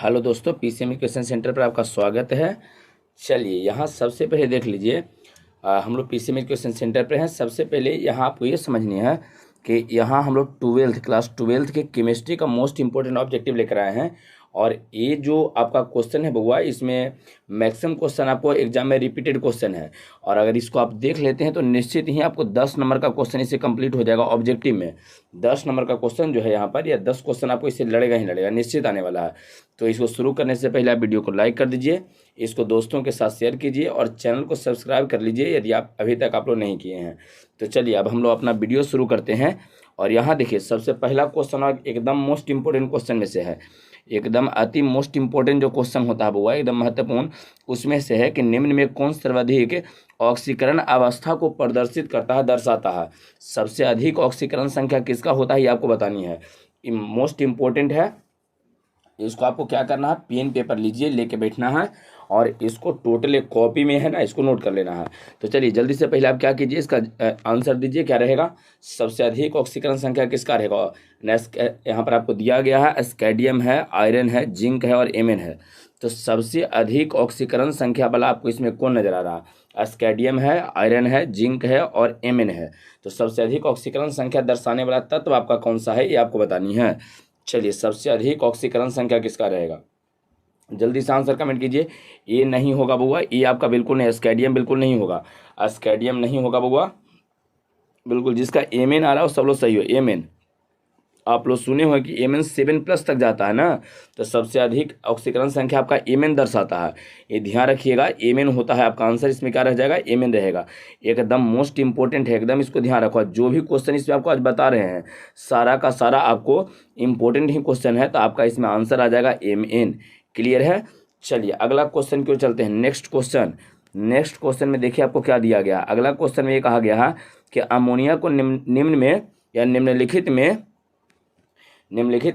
Hello दोस्तों, PCM question centre पर आपका स्वागत है। चलिए यहाँ सबसे पहले देख लीजिए, हम लोग पीसीएम क्वेश्चन सेंटर पर हैं। सबसे पहले यहाँ आपको ये समझनी है कि यहाँ हम लोग क्लास ट्वेल्थ के केमिस्ट्री का मोस्ट इंपॉर्टेंट ऑब्जेक्टिव लेकर आए हैं। और ये जो आपका क्वेश्चन है बउआ, इसमें मैक्सिमम क्वेश्चन आपको एग्जाम में रिपीटेड क्वेश्चन है। और अगर इसको आप देख लेते हैं तो निश्चित ही आपको 10 नंबर का क्वेश्चन इससे कंप्लीट हो जाएगा। ऑब्जेक्टिव में 10 नंबर का क्वेश्चन जो है यहाँ पर, या 10 क्वेश्चन आपको इससे लड़ेगा ही लड़ेगा, निश्चित आने वाला है। तो इसको शुरू करने से पहले आप वीडियो को लाइक कर दीजिए, इसको दोस्तों के साथ शेयर कीजिए और चैनल को सब्सक्राइब कर लीजिए यदि आप अभी तक आप लोग नहीं किए हैं। तो चलिए अब हम लोग अपना वीडियो शुरू करते हैं। और यहाँ देखिए सबसे पहला क्वेश्चन एकदम मोस्ट इंपोर्टेंट क्वेश्चन में से है, एकदम अति मोस्ट इंपोर्टेंट जो क्वेश्चन होता है वो एकदम महत्वपूर्ण उसमें से है कि निम्न में कौन सर्वाधिक ऑक्सीकरण अवस्था को प्रदर्शित करता है, दर्शाता है। सबसे अधिक ऑक्सीकरण संख्या किसका होता है ये आपको बतानी है, मोस्ट इंपोर्टेंट है। इसको आपको क्या करना है, पेन पेपर लीजिए, लेके बैठना है और इसको टोटल एक कॉपी में है ना, इसको नोट कर लेना है। तो चलिए जल्दी से पहले आप क्या कीजिए, इसका आंसर दीजिए। क्या रहेगा, सबसे अधिक ऑक्सीकरण संख्या किसका रहेगा। यहाँ पर आपको दिया गया है स्कैडियम है, आयरन है, जिंक है और एमएन है। तो सबसे अधिक ऑक्सीकरण संख्या वाला आपको इसमें कौन नजर आ रहा है, स्कैडियम है, आयरन है, जिंक है और एमएन है। तो सबसे अधिक ऑक्सीकरण संख्या दर्शाने वाला तत्व आपका कौन सा है ये आपको बतानी है। चलिए सबसे अधिक ऑक्सीकरण संख्या किसका रहेगा, जल्दी से आंसर कमेंट कीजिए। ये नहीं होगा बउआ, ये आपका बिल्कुल नहीं, स्कैडियम बिल्कुल नहीं होगा, स्कैडियम नहीं होगा बउआ बिल्कुल। जिसका एमएन आ रहा है वो सब लोग सही हो। एमएन आप लोग सुने हो कि एमएन 7+ तक जाता है ना, तो सबसे अधिक ऑक्सीकरण संख्या आपका एमएन दर्शाता है। ये ध्यान रखिएगा, एमएन होता है आपका आंसर। इसमें क्या रह जाएगा, एमएन रहेगा। एकदम मोस्ट इंपॉर्टेंट है, एकदम इसको ध्यान रखो। जो भी क्वेश्चन इसमें आपको आज बता रहे हैं सारा का सारा आपको इंपॉर्टेंट ही क्वेश्चन है, तो आपका इसमें आंसर आ जाएगा एमएन। क्लियर है। चलिए अगला क्वेश्चन क्यों चलते हैं, नेक्स्ट क्वेश्चन। नेक्स्ट क्वेश्चन में देखिए आपको क्या दिया गया। अगला क्वेश्चन में ये कहा गया है कि अमोनिया को निम्न में या निम्नलिखित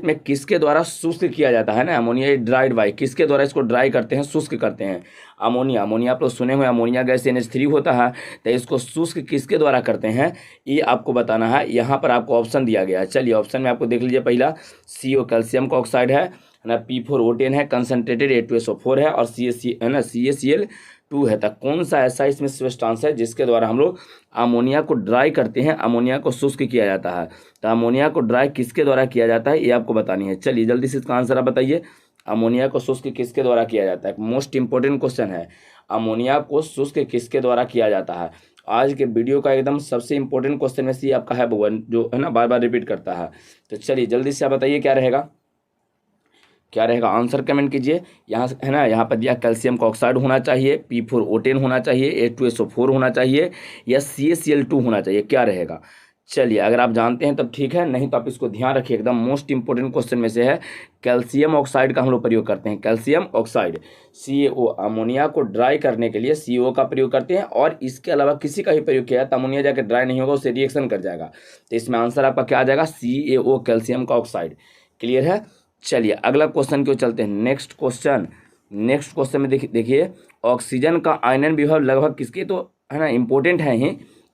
में किसके द्वारा शुष्क किया जाता है ना। अमोनिया ड्राइड बाई, किसके द्वारा इसको ड्राई करते हैं, शुष्क करते हैं। अमोनिया आप लोग सुने हुए, अमोनिया गैस NH3 होता है, तो इसको शुष्क किसके द्वारा करते हैं ये आपको बताना है। यहाँ पर आपको ऑप्शन दिया गया है। चलिए ऑप्शन में आपको देख लीजिए। पहला CO कैल्शियम का ऑक्साइड है ना, P4O10 है, कंसनट्रेटेड H2SO4 है और CaC है ना, CaCl2 है। तक कौन सा ऐसा इसमें सब्सटेंस है जिसके द्वारा हम लोग अमोनिया को ड्राई करते हैं, अमोनिया को शुष्क किया जाता है। तो अमोनिया को ड्राई किसके द्वारा किया जाता है ये आपको बतानी है। चलिए जल्दी से इसका आंसर आप बताइए, अमोनिया को शुष्क किसके द्वारा किया जाता है। मोस्ट इंपॉर्टेंट क्वेश्चन है, अमोनिया को शुष्क किसके द्वारा किया जाता है। आज के वीडियो का एकदम सबसे इंपॉर्टेंट क्वेश्चन में से आपका है भगवान, जो है ना बार बार रिपीट करता है। तो चलिए जल्दी से आप बताइए क्या रहेगा, क्या रहेगा आंसर कमेंट कीजिए। यहाँ है ना, यहाँ पर दिया कैल्शियम का ऑक्साइड होना चाहिए, P4O10 होना चाहिए, H2SO4 होना चाहिए या CaCl2 होना चाहिए, क्या रहेगा। चलिए अगर आप जानते हैं तब ठीक है, नहीं तो आप इसको ध्यान रखिए। एकदम मोस्ट इंपोर्टेंट क्वेश्चन में से है। कैल्शियम ऑक्साइड का हम लोग प्रयोग करते हैं, कैल्शियम ऑक्साइड CaO, अमोनिया को ड्राई करने के लिए CO का प्रयोग करते हैं। और इसके अलावा किसी का भी प्रयोग किया तो अमोनिया जाकर ड्राई नहीं होगा, उससे रिएक्शन कर जाएगा। तो इसमें आंसर आपका क्या आ जाएगा, CaO कैल्शियम का ऑक्साइड। क्लियर है। चलिए अगला क्वेश्चन क्यों चलते हैं, नेक्स्ट क्वेश्चन में देखिए ऑक्सीजन का आयनन विभव लगभग किसके, तो है ना इंपॉर्टेंट है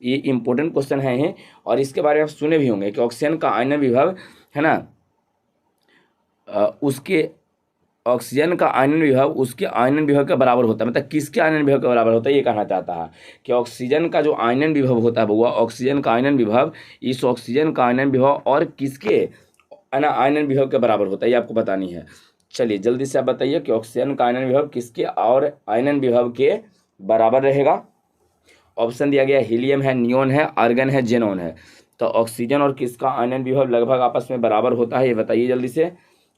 ये इंपॉर्टेंट क्वेश्चन है। और इसके बारे में आप सुने भी होंगे कि ऑक्सीजन का आयनन विभव है ना, उसके ऑक्सीजन का आयनन विभव उसके आयनन विभव के बराबर होता है। मतलब किसके आयनन विभव के बराबर होता है ये कहना चाहता है कि ऑक्सीजन का जो आयनन विभव होता है वो ऑक्सीजन का आयनन विभव, इस ऑक्सीजन का आयनन विभव और किसके है ना आयनन विभव के बराबर होता है, ये आपको बतानी है। चलिए जल्दी से आप बताइए कि ऑक्सीजन का आयनन विभव किसके और आयनन विभव के बराबर रहेगा। ऑप्शन दिया गया, हीलियम है, नियोन है, आर्गन है, जेनॉन है। तो ऑक्सीजन और किसका आयनन विभव लगभग आपस में बराबर होता है ये बताइए जल्दी से।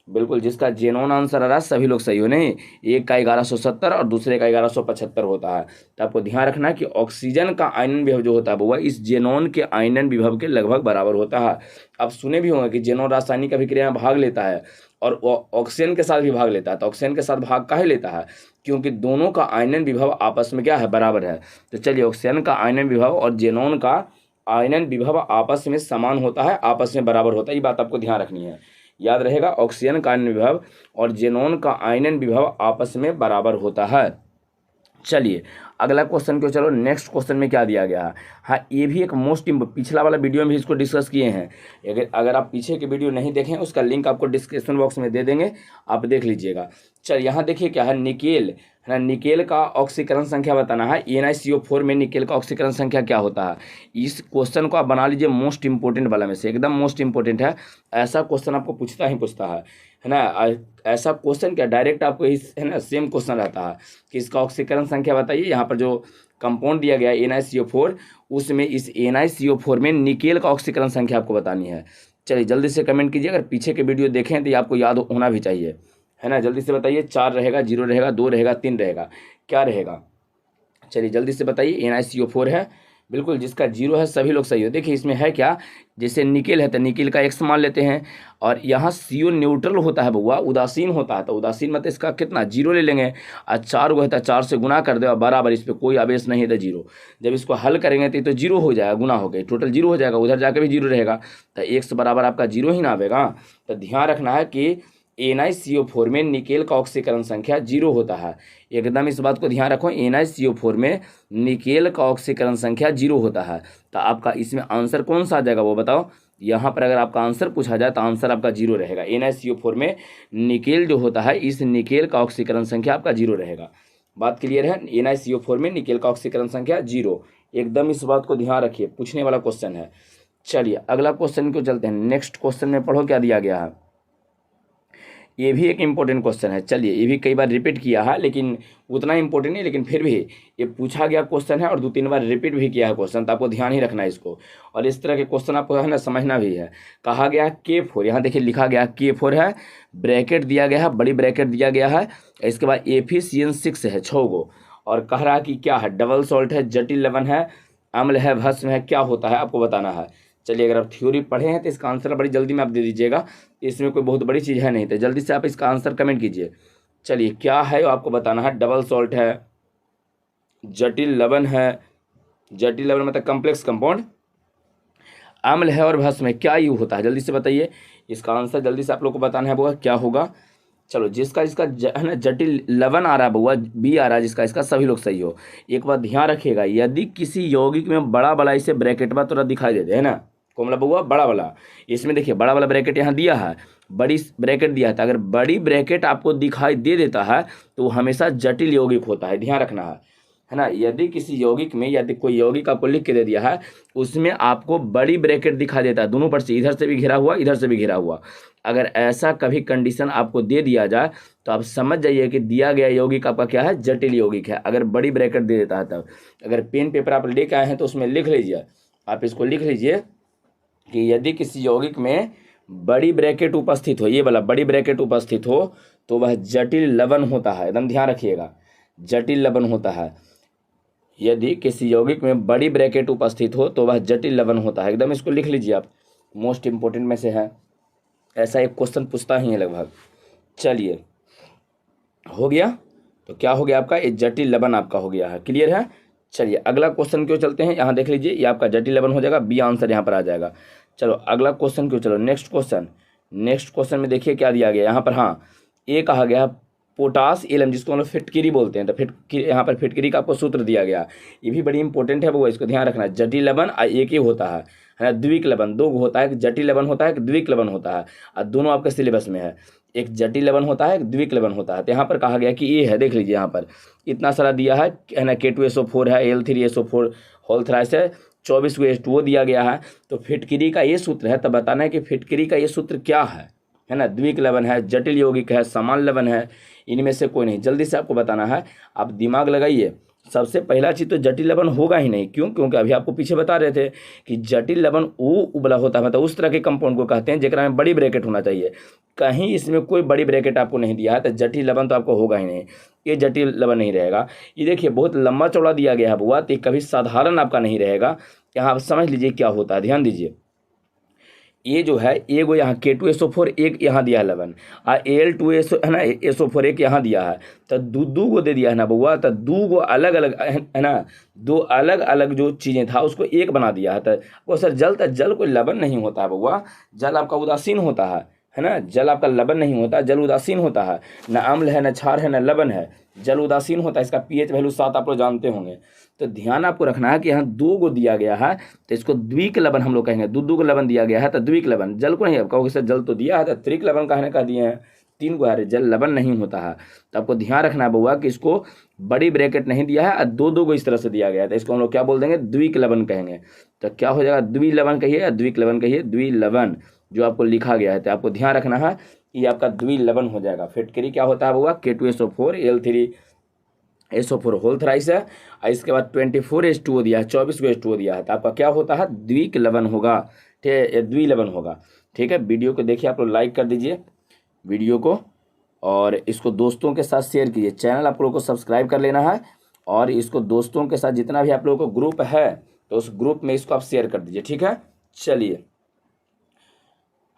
बिल्कुल जिसका जेनॉन आंसर आ रहा है सभी लोग सही हो, नहीं एक का 1170 और दूसरे का 1175 होता है। तो आपको ध्यान रखना है कि ऑक्सीजन का आयनन विभव जो होता है वो इस जेनॉन के आयनन विभव के लगभग बराबर होता है। आप सुने भी होंगे कि जेनॉन रासायनिक अभिक्रिया में भाग लेता है और ऑक्सीजन के साथ भी भाग लेता है। तो ऑक्सीजन के साथ भाग काहे लेता है, क्योंकि दोनों का आयनन विभव आपस में क्या है, बराबर है। तो चलिए ऑक्सीजन का आयनन विभव और जेनॉन का आयनन विभव आपस में समान होता है, आपस में बराबर होता है, ये बात आपको ध्यान रखनी है। याद रहेगा, ऑक्सीजन का आयनन विभव और जेनॉन का आयनन विभव आपस में बराबर होता है। चलिए अगला क्वेश्चन क्यों, चलो नेक्स्ट क्वेश्चन में क्या दिया गया है। हाँ, ये भी एक मोस्ट पिछला वाला वीडियो में भी इसको डिस्कस किए हैं। अगर आप पीछे के वीडियो नहीं देखें उसका लिंक आपको डिस्क्रिप्शन बॉक्स में दे देंगे, आप देख लीजिएगा। चल यहाँ देखिए क्या है, निकेल है ना, निकेल का ऑक्सीकरण संख्या बताना है। NiCO4 में निकेल का ऑक्सीकरण संख्या क्या होता है। इस क्वेश्चन को आप बना लीजिए मोस्ट इंपोर्टेंट वाला में से, एकदम मोस्ट इंपोर्टेंट है। ऐसा क्वेश्चन आपको पूछता है ना। ऐसा क्वेश्चन क्या डायरेक्ट आपको इस है ना सेम क्वेश्चन रहता है कि इसका ऑक्सीकरण संख्या बताइए। यहाँ पर जो कंपाउंड दिया गया है NiCO4, उसमें इस NiCO4 में निकेल का ऑक्सीकरण संख्या आपको बतानी है। चलिए जल्दी से कमेंट कीजिए, अगर पीछे के वीडियो देखें तो ये आपको याद होना भी चाहिए, है ना। जल्दी से बताइए, 4 रहेगा, 0 रहेगा, 2 रहेगा, 3 रहेगा, क्या रहेगा। चलिए जल्दी से बताइए। NiCO4 है, बिल्कुल। जिसका 0 है सभी लोग सही हो। देखिए इसमें है क्या, जैसे निकेल है तो निकेल का X मान लेते हैं, और यहाँ CO न्यूट्रल होता है बउआ, उदासीन होता है, तो उदासीन मतलब इसका कितना 0 ले लेंगे। और 4 को है तो 4 से गुना कर दे और बराबर, इस पर कोई आवेश नहीं है तो 0। जब इसको हल करेंगे तो 0 हो जाएगा, गुना हो गए, टोटल 0 हो जाएगा, उधर जाकर भी 0 रहेगा, तो X बराबर आपका 0 ही ना आएगा। तो ध्यान रखना है कि NiCO4 में निकेल का ऑक्सीकरण संख्या 0 होता है। एकदम इस बात को ध्यान रखो, NiCO4 में निकेल का ऑक्सीकरण संख्या 0 होता है। तो आपका इसमें आंसर कौन सा आ जाएगा वो बताओ। यहाँ पर अगर आपका आंसर पूछा जाए तो आंसर आपका 0 रहेगा। NiCO4 में निकेल जो होता है, इस निकेल का ऑक्सीकरण संख्या आपका 0 रहेगा। बात क्लियर है। NiCO4 में निकेल का ऑक्सीकरण संख्या 0, एकदम इस बात को ध्यान रखिए, पूछने वाला क्वेश्चन है। चलिए अगला क्वेश्चन को चलते हैं। नेक्स्ट क्वेश्चन में पढ़ो क्या दिया गया है। ये भी एक इम्पोर्टेंट क्वेश्चन है। चलिए ये भी कई बार रिपीट किया है, लेकिन उतना इम्पोर्टेंट नहीं, लेकिन फिर भी ये पूछा गया क्वेश्चन है और 2-3 बार रिपीट भी किया है क्वेश्चन, तो आपको ध्यान ही रखना है इसको। और इस तरह के क्वेश्चन आपको है ना समझना भी है। कहा गया K4, यहाँ देखिए लिखा गया K4 है, ब्रैकेट दिया गया है, बड़ी ब्रैकेट दिया गया है, इसके बाद एफिशिएंसी है 6 गो, और कह रहा है कि क्या है, डबल सॉल्ट है, जटिल लवण है, अम्ल है, भस्म है, क्या होता है आपको बताना है। चलिए अगर आप थ्योरी पढ़े हैं तो इसका आंसर बड़ी जल्दी में आप दे दीजिएगा, इसमें कोई बहुत बड़ी चीज़ है नहीं, तो जल्दी से आप इसका आंसर कमेंट कीजिए। चलिए क्या है वो आपको बताना है। डबल सॉल्ट है, जटिल लवण है, जटिल लवण मतलब कम्प्लेक्स कंपाउंड, अम्ल है और भस्म है, क्या यू होता है, जल्दी से बताइए। इसका आंसर जल्दी से आप लोग को बताना है बुआ, क्या होगा। चलो जिसका इसका है ना जटिल लवण आ रहा है बुआ, बी आ रहा है जिसका, इसका सभी लोग सही हो। एक बात ध्यान रखिएगा, यदि किसी यौगिक में बड़ा वाला इसे ब्रैकेट में थोड़ा दिखाई देते है ना, कोमला बउआ बड़ा वाला, इसमें देखिए बड़ा वाला ब्रैकेट यहाँ दिया है, बड़ी ब्रैकेट दिया है, तो अगर बड़ी ब्रैकेट आपको दिखाई दे देता है तो वो हमेशा जटिल यौगिक होता है, ध्यान रखना है ना। यदि किसी यौगिक में, यदि कोई यौगिक आपको लिख के दे दिया है, उसमें आपको बड़ी ब्रैकेट दिखाई देता है, दोनों पर से, इधर से भी घिरा हुआ, इधर से भी घिरा हुआ, अगर ऐसा कभी कंडीशन आपको दे दिया जाए तो आप समझ जाइए कि दिया गया यौगिक आपका क्या है, जटिल यौगिक है, अगर बड़ी ब्रैकेट दे देता है तब। अगर पेन पेपर आप लेके आए हैं तो उसमें लिख लीजिए, आप इसको लिख लीजिए कि यदि किसी यौगिक में बड़ी ब्रैकेट उपस्थित हो, ये वाला बड़ी ब्रैकेट उपस्थित हो, तो वह जटिल लवण होता है, एकदम ध्यान रखिएगा, जटिल लवण होता है। यदि किसी यौगिक में बड़ी ब्रैकेट उपस्थित हो तो वह जटिल लवण होता है, एकदम इसको लिख लीजिए आप, मोस्ट इंपोर्टेंट में से है, ऐसा एक क्वेश्चन पूछता ही है लगभग। चलिए हो गया, तो क्या हो गया आपका, ये जटिल लवण आपका हो गया है, क्लियर है। चलिए अगला क्वेश्चन क्यों चलते हैं, यहाँ देख लीजिए, ये आपका जटिल लवण हो जाएगा, बी आंसर यहाँ पर आ जाएगा। चलो अगला क्वेश्चन क्यों, चलो नेक्स्ट क्वेश्चन। नेक्स्ट क्वेश्चन में देखिए क्या दिया गया यहाँ पर, हाँ ये कहा गया पोटास एलम, जिसको हम लोग फिटकिरी बोलते हैं, तो फिटकिरी, यहाँ पर फिटकिरी का आपको सूत्र दिया गया, ये भी बड़ी इंपॉर्टेंट है वो, इसको ध्यान रखना। जटिल लवण एक ही होता है ना, द्विक लवण दो होता है, जटिल लवण होता है, एक द्विक लवण होता है, और दोनों आपके सिलेबस में है, एक जटिल लवण होता है, एक द्विक लवण होता है। तो यहाँ पर कहा गया कि ये है, देख लीजिए यहाँ पर इतना सारा दिया है ना, K2SO4 है, Al3SO4 होल थ्राइस है, 24 को H2O दिया गया है। तो फिटकिरी का ये सूत्र है, तब बताना है कि फिटकिरी का ये सूत्र क्या है ना, द्विक लवण है, जटिल यौगिक है, समान लवण है, इनमें से कोई नहीं, जल्दी से आपको बताना है, आप दिमाग लगाइए। सबसे पहला चीज़ तो जटिल लवण होगा ही नहीं, क्यों, क्योंकि अभी आपको पीछे बता रहे थे कि जटिल लवण वो उबला होता है, मतलब उस तरह के कंपाउंड को कहते हैं जेकरा में बड़ी ब्रैकेट होना चाहिए, कहीं इसमें कोई बड़ी ब्रैकेट आपको नहीं दिया है, तो जटिल लवण तो आपको होगा ही नहीं, ये जटिल लवण नहीं रहेगा। ये देखिए बहुत लंबा चौड़ा दिया गया है बुआ, तो कभी साधारण आपका नहीं रहेगा, यहाँ आप समझ लीजिए क्या होता है, ध्यान दीजिए। ये जो है एगो यहाँ K2SO4 एक यहाँ दिया है लवण, और Al2SO है ना SO4 एक यहाँ दिया है, तो दो गो दे दिया है ना बउआ, तो दो गो अलग अलग है ना, दो अलग अलग जो चीज़ें था उसको एक बना दिया है। तो वो सर जल, तो जल कोई लवण नहीं होता है बउआ, जल आपका उदासीन होता है है ना। जल आपका लवण नहीं होता, जल उदासीन होता है, न अम्ल है, न क्षार है, न लवण है, जल उदासीन होता है। इसका पीएच वैल्यू 7 आप लोग जानते होंगे। तो ध्यान आपको रखना है कि यहाँ 2 को दिया गया है तो इसको द्विक लवण हम लोग कहेंगे। 2 को लवण दिया गया है तो द्विक लवण। जल को नहीं, आप कहोगे सर जल तो दिया है तो त्रिक लवण कहने का दिए हैं, 3 को है, जल लवण नहीं होता है। तो आपको ध्यान रखना है बउआ कि इसको बड़ी ब्रैकेट नहीं दिया है और 2 को इस तरह से दिया गया है तो इसको हम लोग क्या बोल देंगे, द्विक लवण कहेंगे। तो क्या हो जाएगा, द्विलवण कहिए या द्विक लवण कहिए, द्विलवण जो आपको लिखा गया है। तो आपको ध्यान रखना है ये आपका द्विलवण हो जाएगा। फिटकरी क्या होता है बउआ, K2SO4 Al3SO4 होल थ्राइस है, और इसके बाद 24 H2O दिया है, 24 को H2O दिया है, तो आपका क्या होता है, द्विक लवण होगा, ठीक है, द्विलवण होगा। ठीक है, वीडियो को देखिए, आप लोग लाइक कर दीजिए वीडियो को और इसको दोस्तों के साथ शेयर कीजिए। चैनल आप लोगों को सब्सक्राइब कर लेना है और इसको दोस्तों के साथ, जितना भी आप लोगों को ग्रुप है तो उस ग्रुप में इसको आप शेयर कर दीजिए। ठीक है, चलिए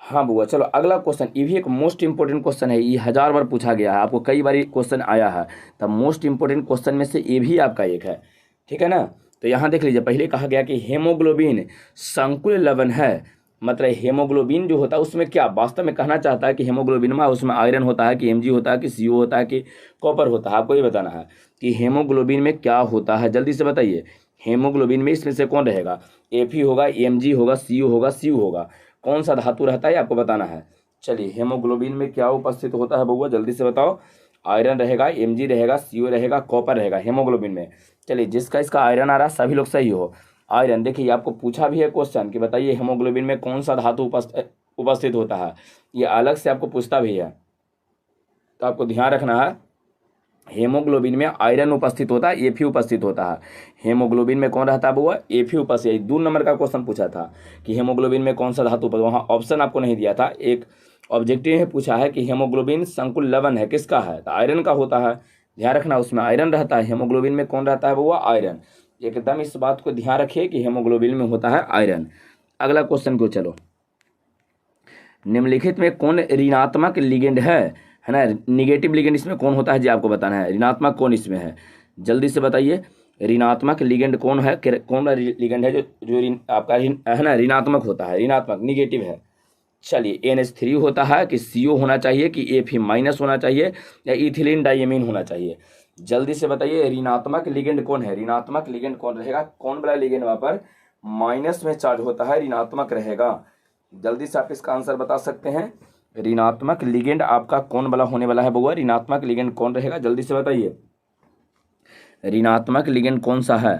हाँ बुआ, चलो अगला क्वेश्चन, ये भी एक मोस्ट इंपोर्टेंट क्वेश्चन है, ये 1000 बार पूछा गया है, आपको कई बार क्वेश्चन आया है, तो मोस्ट इंपोर्टेंट क्वेश्चन में से ये भी आपका एक है। ठीक है ना। तो यहाँ देख लीजिए, पहले कहा गया कि हेमोग्लोबिन संकुल लवण है, मतलब हेमोग्लोबिन जो होता है उसमें क्या वास्तव में कहना चाहता है कि हेमोग्लोबिन में उसमें आयरन होता है कि Mg होता है कि CO होता है कि कॉपर होता है। आपको ये बताना है कि हेमोग्लोबिन में क्या होता है, जल्दी से बताइए। हेमोग्लोबिन में इसमें से कौन रहेगा, Fe होगा, Mg होगा, CO होगा, Cu होगा, कौन सा धातु रहता है आपको बताना है। चलिए, हेमोग्लोबिन में क्या उपस्थित होता है बउआ, जल्दी से बताओ। आयरन रहेगा, Mg रहेगा, CO रहेगा, कॉपर रहेगा हेमोग्लोबिन में। चलिए, जिसका इसका आयरन आ रहा है सभी लोग सही हो। आयरन, देखिए आपको पूछा भी है क्वेश्चन कि बताइए हेमोग्लोबिन में कौन सा धातु उपस्थित होता है, ये अलग से आपको पूछता भी है। तो आपको ध्यान रखना है, हेमोग्लोबिन में आयरन उपस्थित होता है, Fe उपस्थित होता है। हेमोग्लोबिन में कौन रहता है बउआ, Fe उपस्थित। 2 नंबर का क्वेश्चन पूछा था कि हेमोग्लोबिन में कौन सा धातु, वहाँ ऑप्शन आपको नहीं दिया था। एक ऑब्जेक्टिव में पूछा है कि हेमोग्लोबिन संकुल लवण है, किसका है, तो आयरन का होता है। ध्यान रखना, उसमें आयरन रहता है। हेमोग्लोबिन में कौन रहता है बउआ, आयरन। एकदम इस बात को ध्यान रखिए कि हेमोग्लोबिन में होता है आयरन। अगला क्वेश्चन को चलो, निम्नलिखित में कौन ऋणात्मक लिगेंड है ना, निगेटिव लिगेंड इसमें कौन होता है जी आपको बताना है। ऋणात्मक कौन इसमें है, जल्दी से बताइए। ऋणात्मक लिगेंड कौन है, कौन लिगेंड है जो आपका है ना ऋणात्मक होता है, ऋणात्मक निगेटिव है। चलिए, NH3 होता है कि CO होना चाहिए कि Fe- होना चाहिए या इथिलीन डाइएमीन होना चाहिए, जल्दी से बताइए। ऋणात्मक लिगेंड कौन है, ऋणात्मक लिगेंड कौन रहेगा, कौन वाला लिगेंड वहाँ पर माइनस में चार्ज होता है, ऋणात्मक रहेगा। जल्दी से आप इसका आंसर बता सकते हैं। ऋणात्मक लिगेंड आपका कौन वाला होने वाला है बउआ, ऋणात्मक लिगेंड कौन रहेगा, जल्दी से बताइए। ऋणात्मक लिगेंड कौन सा है।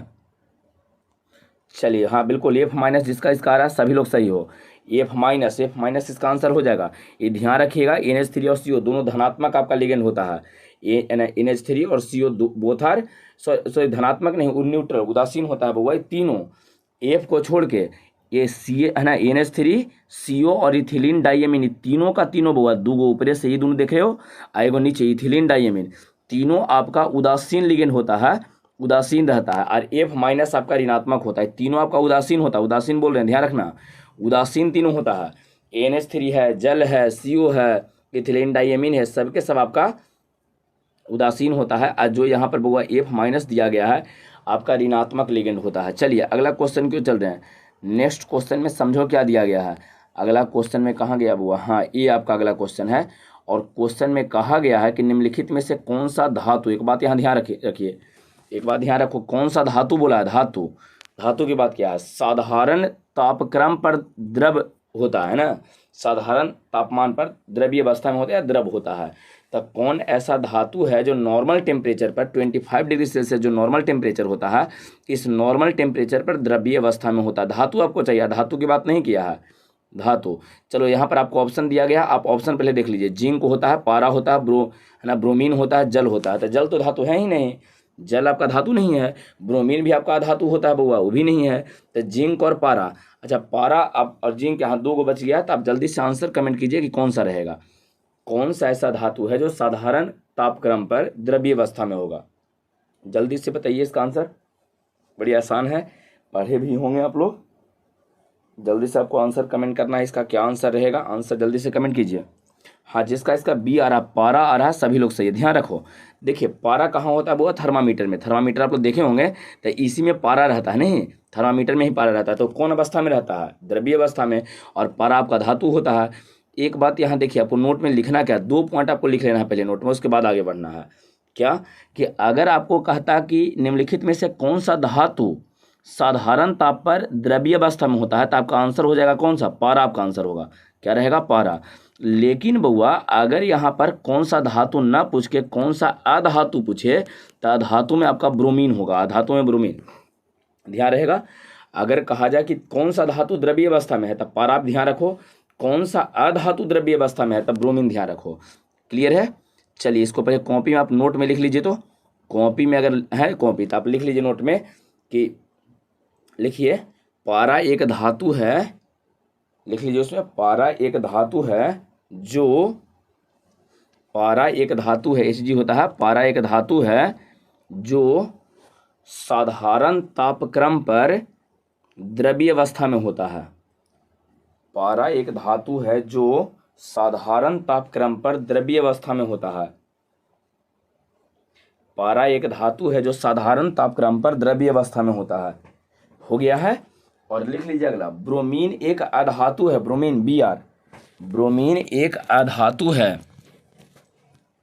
चलिए, हाँ बिल्कुल, F- जिसका इसका आ रहा है सभी लोग सही हो। F- इसका आंसर हो जाएगा। ये ध्यान रखिएगा, NH3 और CO दोनों धनात्मक आपका लिगेंड होता है। NH3 और CO बोथ आर, सॉरी धनात्मक नहीं, न्यूट्रल उदासीन होता है बउआ। तीनों F को छोड़ के ये सी है ना, NH3 CO और इथिलीन डाइएमीन, तीनों का तीनों बउआ, 2 गो ऊपरे से ये दोनों देख रहे हो, आएगो नीचे इथिलीन डाइएमीन, तीनों आपका उदासीन लिगेंड होता है, उदासीन रहता है। और F- आपका ऋणात्मक होता है, तीनों आपका उदासीन होता है, उदासीन बोल रहे हैं ध्यान रखना, उदासीन तीनों होता है। NH3 है, जल है, CO है, इथिलीन डाइएमीन है, सबके सब आपका उदासीन होता है। और जो यहाँ पर बउआ F- दिया गया है आपका ऋणात्मक लिगेंड होता है। चलिए, अगला क्वेश्चन क्यों चल रहे हैं, नेक्स्ट क्वेश्चन में समझो क्या दिया गया है। अगला क्वेश्चन में कहाँ गया बुआ, हाँ ये आपका अगला क्वेश्चन है। और क्वेश्चन में कहा गया है कि निम्नलिखित में से कौन सा धातु, एक बात यहाँ ध्यान रखिए, एक बात ध्यान रखो, कौन सा धातु बोला है, धातु, धातु की बात क्या है, साधारण तापक्रम पर द्रव होता है ना, साधारण तापमान पर द्रवीय अवस्था में होता है या द्रव होता है। तो कौन ऐसा धातु है जो नॉर्मल टेम्परेचर पर 25 डिग्री सेल्सियस जो नॉर्मल टेम्परेचर होता है, इस नॉर्मल टेम्परेचर पर द्रवीय अवस्था में होता है। धातु आपको चाहिए, धातु की बात नहीं किया है, धातु। चलो, यहाँ पर आपको ऑप्शन दिया गया, आप ऑप्शन पहले देख लीजिए। जिंक होता है, पारा होता है, है ना, ब्रोमीन होता है, जल होता है। तो जल तो धातु है ही नहीं, जल आपका धातु नहीं है। ब्रोमीन भी आपका धातु होता है बउआ, वो भी नहीं है। तो जिंक और पारा, अच्छा पारा आप और जिंक, यहाँ 2 को बच गया, तो आप जल्दी से आंसर कमेंट कीजिए कि कौन सा रहेगा, कौन सा ऐसा धातु है जो साधारण तापक्रम पर द्रवीय अवस्था में होगा, जल्दी से बताइए इसका आंसर। बड़ी आसान है, पढ़े भी होंगे आप लोग, जल्दी से आपको आंसर कमेंट करना है, इसका क्या आंसर रहेगा, आंसर जल्दी से कमेंट कीजिए। हाँ, जिसका इसका बी आ रहा, पारा आ रहा है, सभी लोग सही है। ध्यान रखो, देखिए पारा कहाँ होता है वो, थर्मामीटर में, थर्मामीटर आप लोग देखे होंगे, तो इसी में पारा रहता है, नहीं थर्मामीटर में ही पारा रहता है। तो कौन अवस्था में रहता है, द्रवीय अवस्था में, और पारा आपका धातु होता है। एक बात यहाँ देखिए, आपको नोट में लिखना क्या है, 2 पॉइंट आपको लिख लेना है पहले नोट में, उसके बाद आगे बढ़ना है। क्या कि अगर आपको कहता कि निम्नलिखित में से कौन सा धातु साधारण ताप पर द्रव्य अवस्था में होता है, तो आपका आंसर हो जाएगा कौन सा, पारा आपका आंसर होगा। क्या रहेगा, पारा। लेकिन बउआ अगर यहाँ पर कौन सा धातु ना पूछ के कौन सा अधातु पूछे, तो अधातु में आपका ब्रोमीन होगा, अधातु में ब्रोमीन। ध्यान रहेगा। अगर कहा जाए कि कौन सा धातु द्रव्य अवस्था में है, तब पारा आप ध्यान रखो, कौन सा अधातु द्रव्य अवस्था में है तब ब्रोमीन ध्यान रखो। क्लियर है। चलिए इसको पहले कॉपी में आप नोट में लिख लीजिए, तो कॉपी में अगर है कॉपी तो आप लिख लीजिए नोट में कि लिखिए पारा एक धातु है, लिख लीजिए उसमें पारा एक धातु है जो, पारा एक धातु है, Hg होता है, पारा एक धातु है जो साधारण तापक्रम पर द्रव्य अवस्था में होता है। पारा एक धातु है जो साधारण तापक्रम पर द्रव्य अवस्था में होता है। पारा एक धातु है जो साधारण तापक्रम पर द्रव्य अवस्था में होता है। हो गया है। और लिख लीजिए अगला, ब्रोमीन एक अधातु है, ब्रोमीन Br, ब्रोमीन एक अधातु है,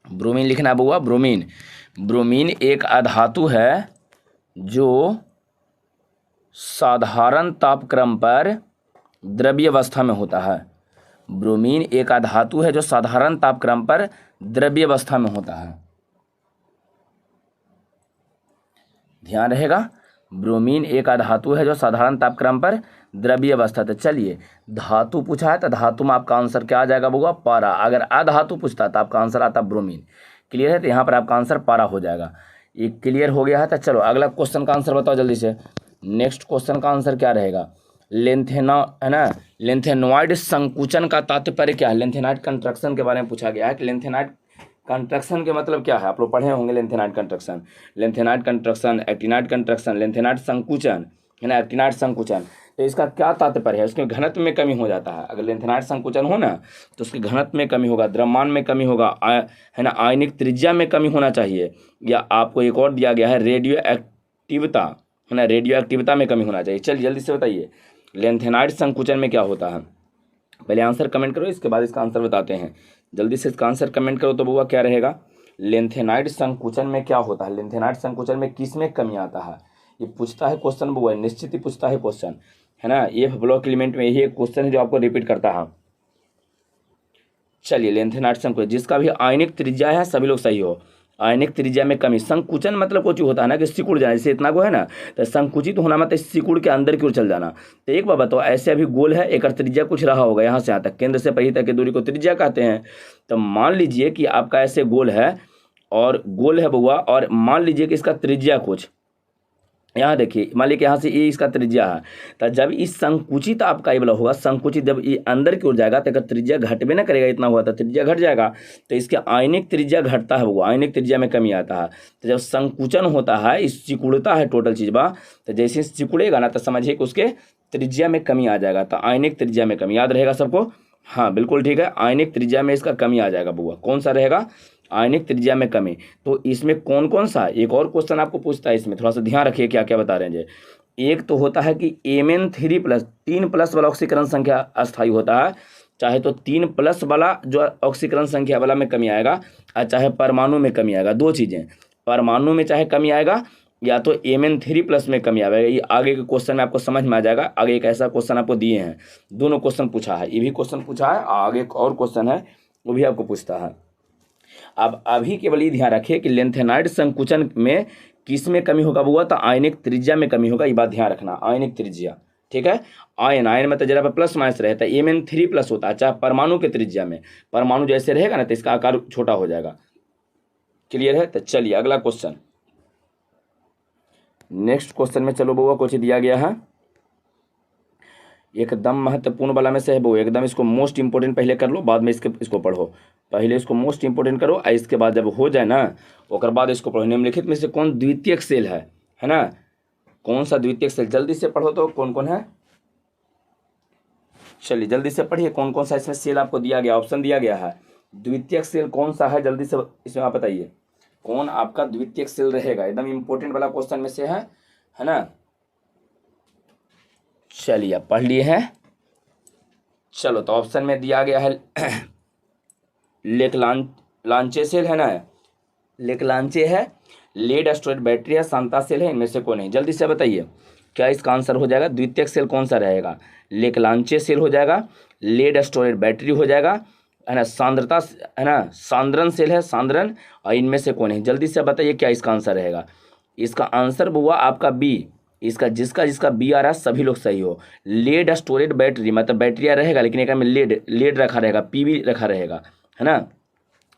ब्रोमीन लिखना बुआ, ब्रोमीन, ब्रोमीन एक अधातु है जो साधारण तापक्रम पर द्रव्य अवस्था में होता है। ब्रोमीन एक अधातु है जो साधारण तापक्रम पर द्रव्य अवस्था में होता है। ध्यान रहेगा, ब्रोमीन एक अधातु है जो साधारण तापक्रम पर द्रव्य अवस्था। तो चलिए धातु पूछा है तो धातु में आपका आंसर क्या आ जाएगा बउआ, पारा। अगर अधातु पूछता तो आपका आंसर आता ब्रोमीन। क्लियर है, तो यहाँ पर आपका आंसर पारा हो जाएगा। ये क्लियर हो गया है। तो चलो अगला क्वेश्चन का आंसर बताओ जल्दी से। नेक्स्ट क्वेश्चन का आंसर क्या रहेगा, लेंथेना है ना, लेंथेनॉइड संकुचन का तात्पर्य क्या है। लेंथेनॉइड कंस्ट्रक्शन के बारे में पूछा गया है कि लेंथेनॉइड कंस्ट्रक्शन के मतलब क्या है। आप लोग पढ़े होंगे lanthanoid construction, lanthanoid construction, actinoid construction, lanthanoid संकुचन है ना, एक्टिनॉइड संकुचन। तो इसका क्या तात्पर्य है, उसके घनत्व में कमी हो जाता है। अगर लेंथेनॉइड संकुचन हो ना तो उसके घनत्व में कमी होगा, द्रव्यमान में कमी होगा, है ना, आयनिक त्रिज्या में कमी होना चाहिए। या आपको एक और दिया गया है रेडियो एक्टिविता, है ना, रेडियो एक्टिविता में कमी होना चाहिए। चलिए जल्दी से बताइए लेंथेनॉइड संकुचन में क्या होता है। पहले आंसर कमेंट करो, इसके बाद इसका आंसर बताते हैं। जल्दी से इसका आंसर कमेंट करो तो बुआ क्या रहेगा, लेंथेनॉइड संकुचन में क्या होता है, लेंथेनॉइड संकुचन में किस में कमी आता है। ये पूछता है क्वेश्चन बुआ, निश्चित ही पूछता है क्वेश्चन, है ना। ये ब्लॉक एलिमेंट में यही एक क्वेश्चन है जो आपको रिपीट करता है। चलिए लेंथेनॉइड संकुचन, जिसका भी आयनिक त्रिज्या है सभी लोग सही हो, आयनिक त्रिज्या में कमी। संकुचन मतलब कुछ होता है ना कि सिकुड़ जाना, जैसे इतना को है ना, तो संकुचित होना मतलब सिकुड़ के अंदर की ओर चल जाना। तो एक बात बताओ, ऐसे अभी गोल है, एक त्रिज्या कुछ रहा होगा यहाँ से यहाँ तक, केंद्र से पहिए तक की दूरी को त्रिज्या कहते हैं। तो मान लीजिए कि आपका ऐसे गोल है, और गोल है बउआ, और मान लीजिए कि इसका त्रिज्या कुछ यहाँ देखिए, मान लीजिए यहाँ से ये इसका त्रिज्या है। तो जब इस संकुचित आपका ये वाला होगा, संकुचित जब ये अंदर की ओर जाएगा तो अगर त्रिज्या घटबे ना करेगा, इतना हुआ तो त्रिज्या घट जाएगा, तो इसके आयनिक त्रिज्या घटता है, वो आयनिक त्रिज्या में कमी आता है। तो जब संकुचन होता है, इस सिकुड़ता है टोटल चीज बा, तो जैसे सिकुड़ेगा ना तो समझिए कि उसके त्रिज्या में कमी आ जाएगा। तो आयनिक त्रिज्या में कमी, याद रहेगा सबको। हाँ बिल्कुल ठीक है, आयनिक त्रिज्या में इसका कमी आ जाएगा बुआ। कौन सा रहेगा, आयनिक त्रिज्या में कमी। तो इसमें कौन कौन सा, एक और क्वेश्चन आपको पूछता है, इसमें थोड़ा सा ध्यान रखिए क्या क्या बता रहे हैं। एक तो होता है कि Mn3+, 3+ वाला ऑक्सीकरण संख्या अस्थायी होता है, चाहे तो 3+ वाला जो ऑक्सीकरण संख्या वाला में कमी आएगा, और चाहे परमाणु में कमी आएगा। दो चीज़ें, परमाणु में चाहे कमी आएगा या तो Mn3+ में कमी आएगा। ये आगे के क्वेश्चन में आपको समझ में आ जाएगा। आगे एक ऐसा क्वेश्चन आपको दिए हैं, दोनों क्वेश्चन पूछा है, ये भी क्वेश्चन पूछा है, आगे एक और क्वेश्चन है वो भी आपको पूछता है। अब अभी केवल ये ध्यान रखिए कि लेंथेनॉइड संकुचन में किस में कमी होगा बुआ, तो आयनिक त्रिज्या में कमी होगा। ये बात ध्यान रखना, आयनिक त्रिज्या, ठीक है। आयन में तो जरा प्लस माइनस रहता है, Mn3+ होता है, चाहे परमाणु के त्रिज्या में, परमाणु जैसे रहेगा ना तो इसका आकार छोटा हो जाएगा। क्लियर है। तो चलिए अगला क्वेश्चन, नेक्स्ट क्वेश्चन में चलो बुआ, कुछ दिया गया है एकदम महत्वपूर्ण वाला में से है वो, एकदम इसको मोस्ट इंपोर्टेंट पहले कर लो, बाद में इसको पढ़ो। पहले इसको मोस्ट इंपोर्टेंट करो, और इसके बाद जब हो जाए ना उसके बाद इसको पढ़ो। निम्नलिखित में से कौन द्वितीयक सेल है ना, कौन सा द्वितीयक सेल, जल्दी से पढ़ो तो कौन कौन है। चलिए जल्दी से पढ़िए कौन कौन सा इसमें सेल आपको दिया गया, ऑप्शन दिया गया है। द्वितीयक सेल कौन सा है, जल्दी से इसमें आप बताइए कौन आपका द्वितीयक सेल रहेगा। एकदम इंपॉर्टेंट वाला क्वेश्चन में से है ना। चलिए आप पढ़ लिए हैं। चलो तो ऑप्शन में दिया गया है लांचे सेल है ना, लांचे है, लेड स्टोरेज बैटरी है, सांता सेल है, इनमें से कौन है? जल्दी से बताइए क्या इसका आंसर हो जाएगा। द्वितीयक सेल कौन सा रहेगा? लांचे सेल हो जाएगा, लेड स्टोरेज बैटरी हो जाएगा, है ना, सांद्रता है ना, सांद्रन सेल है, सांद्रन, और इनमें से कौन है? जल्दी से बताइए क्या इसका आंसर रहेगा। इसका आंसर हुआ आपका बी। इसका जिसका जिसका बी आ रहा है सभी लोग सही हो। लेड स्टोरेज बैटरी मतलब बैटरिया रहेगा, लेकिन एक में लेड लेड रखा रहेगा, पी भी रखा रहेगा, है ना,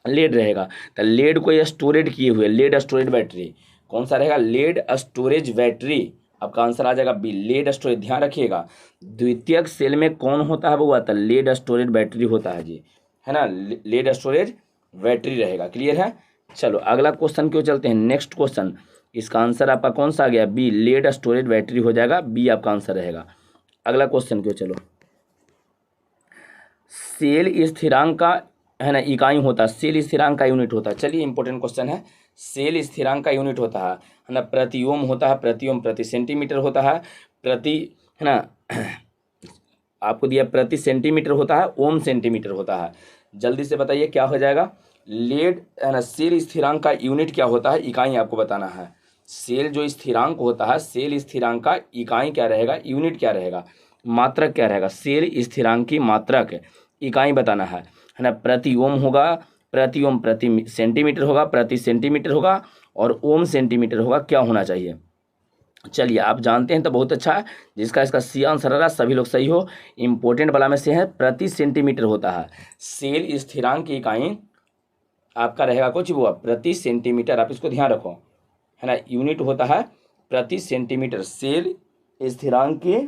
लेड रहेगा। तो लेड को ये स्टोरेज किए हुए, लेड स्टोरेज बैटरी कौन सा रहेगा? Lead storage battery. आपका आंसर आ जाएगा बी, लेड स्टोरेज। ध्यान रखिएगा द्वितीयक सेल में कौन होता है वो? तो लेड स्टोरेज बैटरी होता है जी, है ना, लेड स्टोरेज बैटरी रहेगा। क्लियर है? चलो अगला क्वेश्चन क्यों चलते हैं। नेक्स्ट क्वेश्चन, इसका आंसर आपका कौन सा आ गया? बी, लेड स्टोरेज बैटरी हो जाएगा, बी आपका आंसर रहेगा। अगला क्वेश्चन क्यों, चलो, सेल स्थिरांक का, है ना, इकाई होता है, सेल स्थिरांक का यूनिट होता है। चलिए इंपॉर्टेंट क्वेश्चन है। सेल स्थिरांक का यूनिट होता है ना, प्रति ओम होता है, प्रति ओम प्रति सेंटीमीटर होता है, प्रति, है ना, आपको दिया प्रति सेंटीमीटर होता है, ओम सेंटीमीटर होता है। जल्दी से बताइए क्या हो जाएगा। लेड, है ना, सेल स्थिरांक का यूनिट क्या होता है? इकाई आपको बताना है। सेल जो स्थिरांक होता है, सेल स्थिरांक का इकाई क्या रहेगा? यूनिट क्या रहेगा? मात्रक क्या रहेगा? सेल स्थिरांक की मात्रक इकाई बताना है ना। प्रति ओम होगा, प्रति ओम प्रति सेंटीमीटर होगा, प्रति सेंटीमीटर होगा, और ओम सेंटीमीटर होगा। क्या होना चाहिए? चलिए आप जानते हैं तो बहुत अच्छा है। जिसका इसका सी आंसर आ रहा, सभी लोग सही हो। इंपॉर्टेंट वाला में से है प्रति सेंटीमीटर होता है। सेल स्थिरांक की इकाई आपका रहेगा कुछ वो प्रति सेंटीमीटर, आप इसको ध्यान रखो, है ना। यूनिट होता है प्रति सेंटीमीटर। सेल स्थिरांक की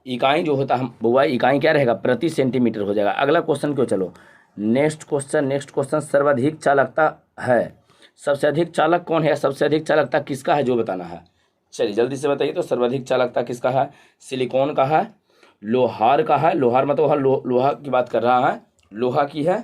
इकाई जो होता है बुआ, इकाई क्या रहेगा? प्रति सेंटीमीटर हो जाएगा। अगला क्वेश्चन क्यों, चलो नेक्स्ट क्वेश्चन सर्वाधिक चालकता है। सबसे अधिक चालक कौन है? सबसे अधिक चालकता किसका है जो बताना है। चलिए जल्दी से बताइए तो सर्वाधिक चालकता किसका है? सिलिकॉन का है, लोहार का है, लोहार मतलब वह लोहा की बात कर रहा है, लोहा की है,